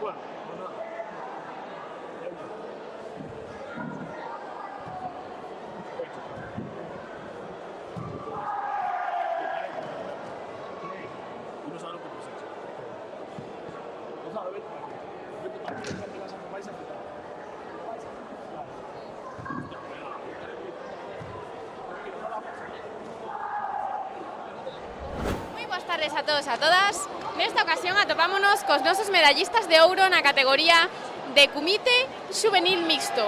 Bueno, pues nada. No sabe lo que pasa. No sabe, vete para aquí. Vete para aquí, te vas a vais a quitar. Moi boas tardes a todos e a todas. Nesta ocasión atopámonos cos nosos medallistas de ouro na categoría de Comité Juvenil Mixto.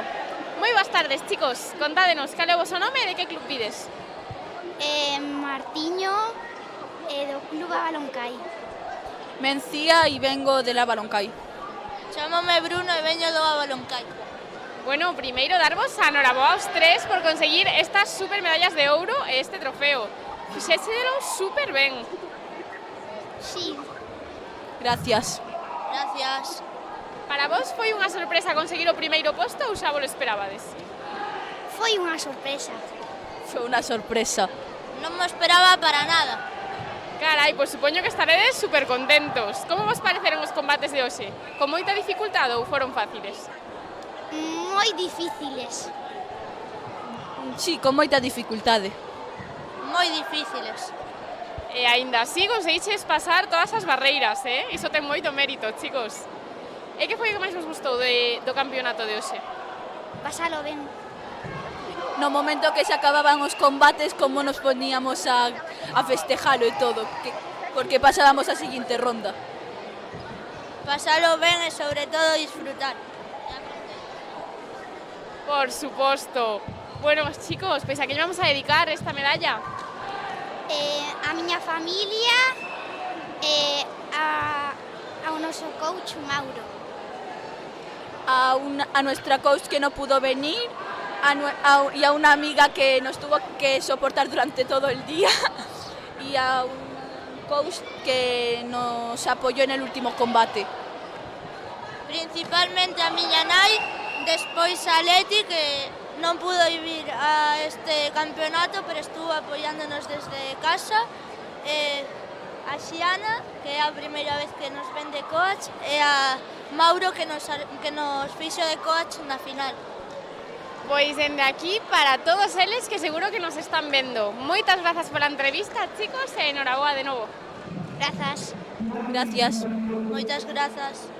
Moi boas tardes, chicos. Contádenos, cal é o vosso nome e de que club vides? Martiño, do Club Abaloncai. Mencía y vengo de la Baloncai. Chámame Bruno e veño do Abaloncai. Bueno, primeiro darvos a noraboa aos tres por conseguir estas super medallas de ouro e este trofeo. Fixéchedelo super ben. Sí. Gracias. Gracias. Para vos foi unha sorpresa conseguir o primeiro posto ou xa vos esperabades? Foi unha sorpresa. Fue una sorpresa. Non me esperaba para nada. Carai, pois supoño que estaredes super contentos. Como vos pareceron os combates de hoxe? Con moita dificultade ou foron fáciles? Moi difíciles. Sí, con moita dificultade. Moi difíciles. E aínda así conseguiches pasar todas as barreiras, Iso ten moito mérito, chicos. E que foi o que máis vos gustou do campeonato de hoxe? Pasalo ben. No momento que se acababan os combates, como nos poníamos a festejalo e todo, porque pasábamos a seguinte ronda. Pasalo ben e sobre todo disfrutar. Por suposto. Bueno, chicos, pois a que lle vamos a dedicar esta medalla? A miña familia e ao noso coach Mauro. A nuestra coach que no pudo venir, y a una amiga que nos tuvo que soportar durante todo el día y a un coach que nos apoyó en el último combate. Principalmente a miña nai, despois a Leti, que non pudo ir a este campeonato, pero estuvo apoyándonos desde casa, a Xiana, que é a primeira vez que nos ven de coach, e a Mauro, que nos fixo de coach na final. Pois dende aquí para todos eles que seguro que nos están vendo. Moitas grazas pola entrevista, chicos, e enhoraboa de novo. Grazas. Gracias. Moitas grazas.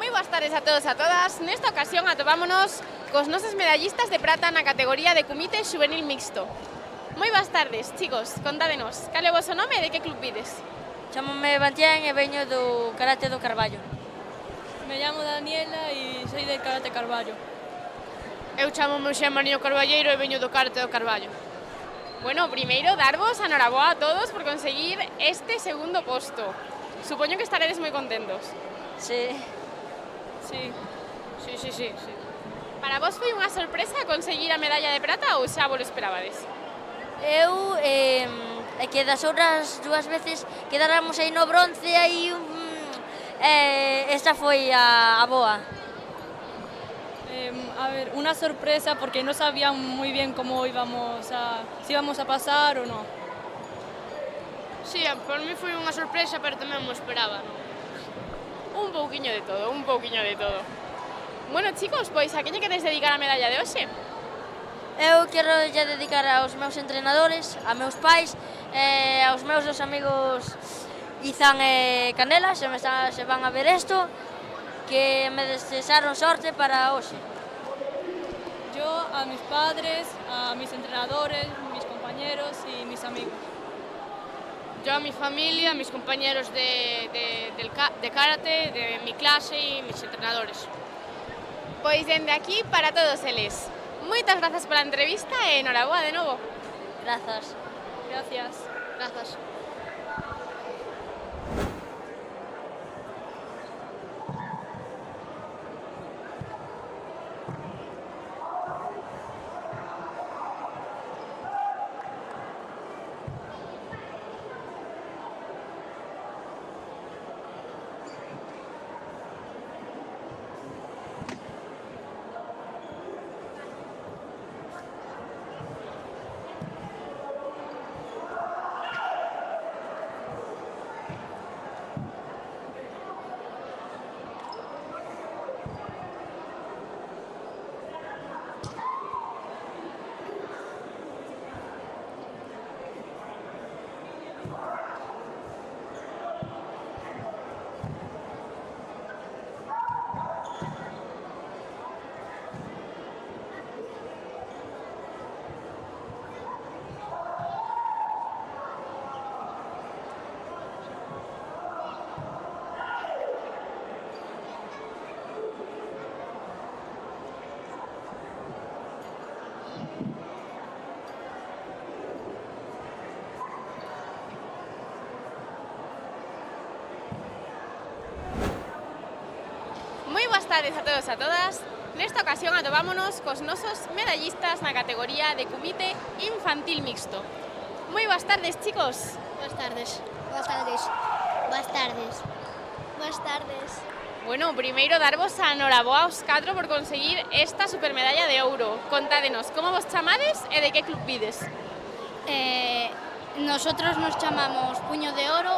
Boas tardes a todos e a todas. Nesta ocasión atopámonos cos nosos medallistas de prata na categoría de Comité Juvenil Mixto. Moi boas tardes, chicos. Contádenos, cal é o vosso nome e de que club vides? Chámome Bantián e veño do Karate do Carballo. Me llamo Daniela e soy del Karate Carballo. Eu chámome Xan Marío Carballeiro e veño do Karate do Carballo. Bueno, primeiro darvos a noraboa a todos por conseguir este segundo posto. Supoño que estaredes moi contentos. Sí. Sí. Sí. Para vos foi unha sorpresa conseguir a medalla de prata ou xa vos lo esperabades? Eu, que das outras dúas veces quedáramos aí no bronce, aí esta foi a boa. A ver, una sorpresa porque no sabían muy bien cómo si íbamos a pasar o no. Sí, por mí foi unha sorpresa, pero tamén mo esperaba, non? Un pouquiño de todo, Bueno, chicos, pois a que lle queres dedicar a medalla de hoxe? Eu quero lle dedicar aos meus entrenadores, a meus pais, aos meus dos amigos Izan e Canela, se van a ver isto, que me desearon sorte para hoxe. Yo a mis padres, a mis entrenadores, mis compañeros y mis amigos. Yo a mi familia, a mis compañeros de karate, de mi clase y mis entrenadores. Pois dende aquí para todos eles. Moitas grazas pola entrevista e enhoraboa de novo. Grazas. Gracias. Grazas. Boas tardes a todos e a todas. Nesta ocasión atopámonos cos nosos medallistas na categoría de kumite infantil mixto. Moi boas tardes, chicos. Boas tardes. Boas tardes. Boas tardes. Boas tardes. Bueno, primeiro darvos a enhoraboa aos 4 por conseguir esta supermedalla de ouro. Contádenos, como vos chamades e de que club vides? Nosotros nos chamamos Puño de Oro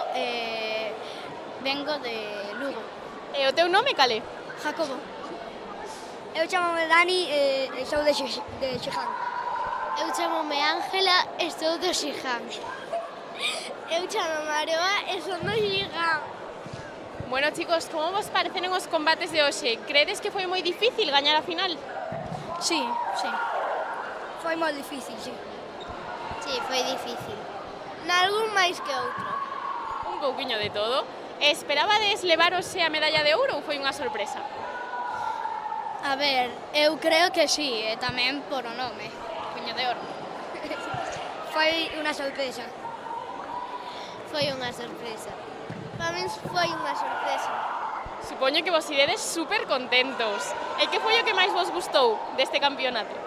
vengo de Lugo. E o teu nome cale? Jacobo. Eu chamome Dani e sou de Xiján. Eu chamome Ángela e sou do Xiján. Eu chamo Maroa e sou do Xiján. Bueno, chicos, como vos parecen os combates de hoxe? Credes que foi moi difícil gañar a final? Sí, sí. Foi moi difícil, sí. Sí, foi difícil. Nalgún máis que outro. Un pouquiño de todo. Esperabades levarose a medalla de ouro ou foi unha sorpresa? A ver, eu creo que sí, e tamén por o nome, Puño de Oro. Foi unha sorpresa. Foi unha sorpresa. Para min foi unha sorpresa. Supoño que vos iredes super contentos. E que foi o que máis vos gustou deste campeonato?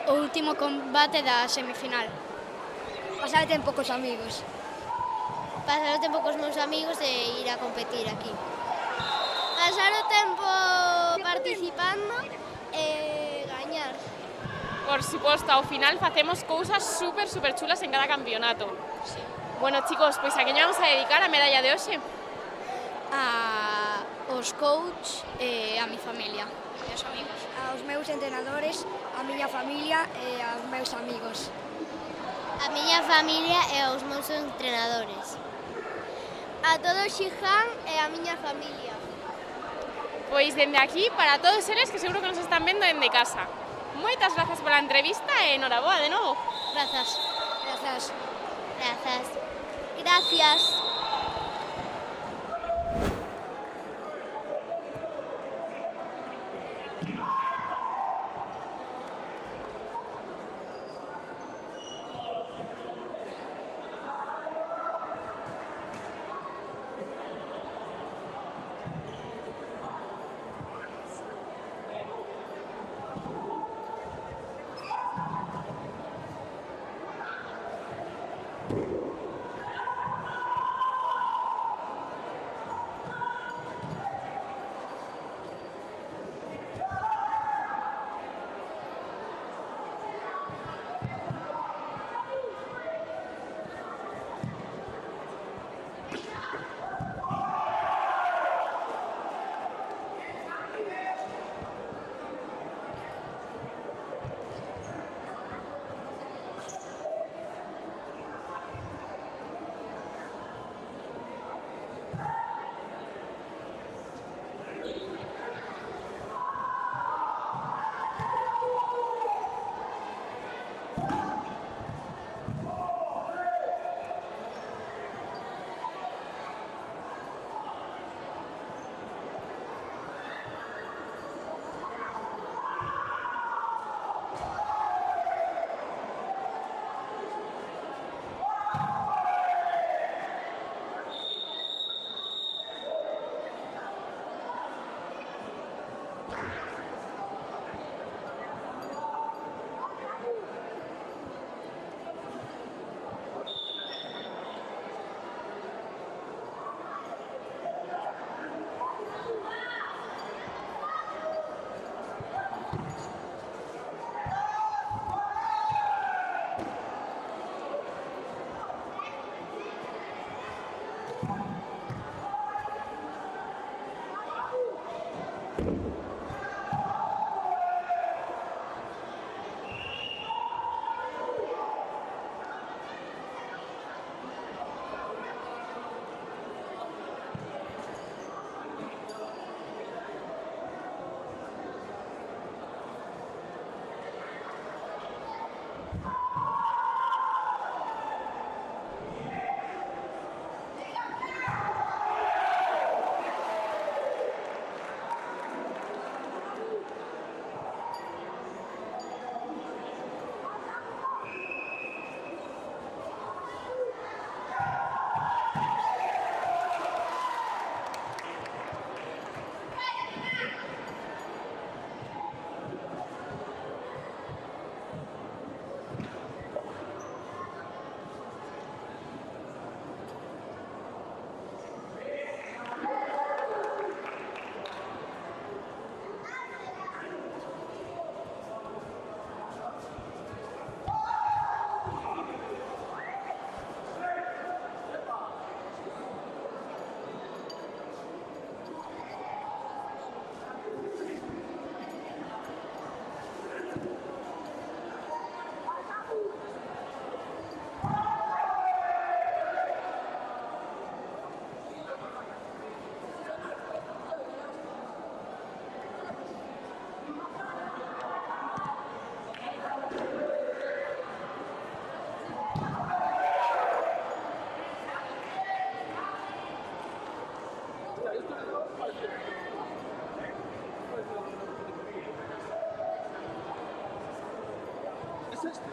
O último combate da semifinal. Pasar o tempo cos amigos. Pasar o tempo cos meus amigos e ir a competir aquí. Pasar o tempo participando e gañar. Por suposto, ao final facemos cousas super chulas en cada campeonato. Sí. Bueno, chicos, pois a que vamos a dedicar a medalla de hoxe? Aos coach e a mi familia e aos amigos. Aos meus entrenadores, a miña familia e aos meus amigos. A miña familia e aos meus entrenadores. A todo Xiján e a miña familia. Pois dende aquí, para todos eles que seguro que nos están vendo dende casa. Moitas grazas pola entrevista e enhoraboa de novo. Grazas. Grazas. Grazas. Gracias. ¿Es este?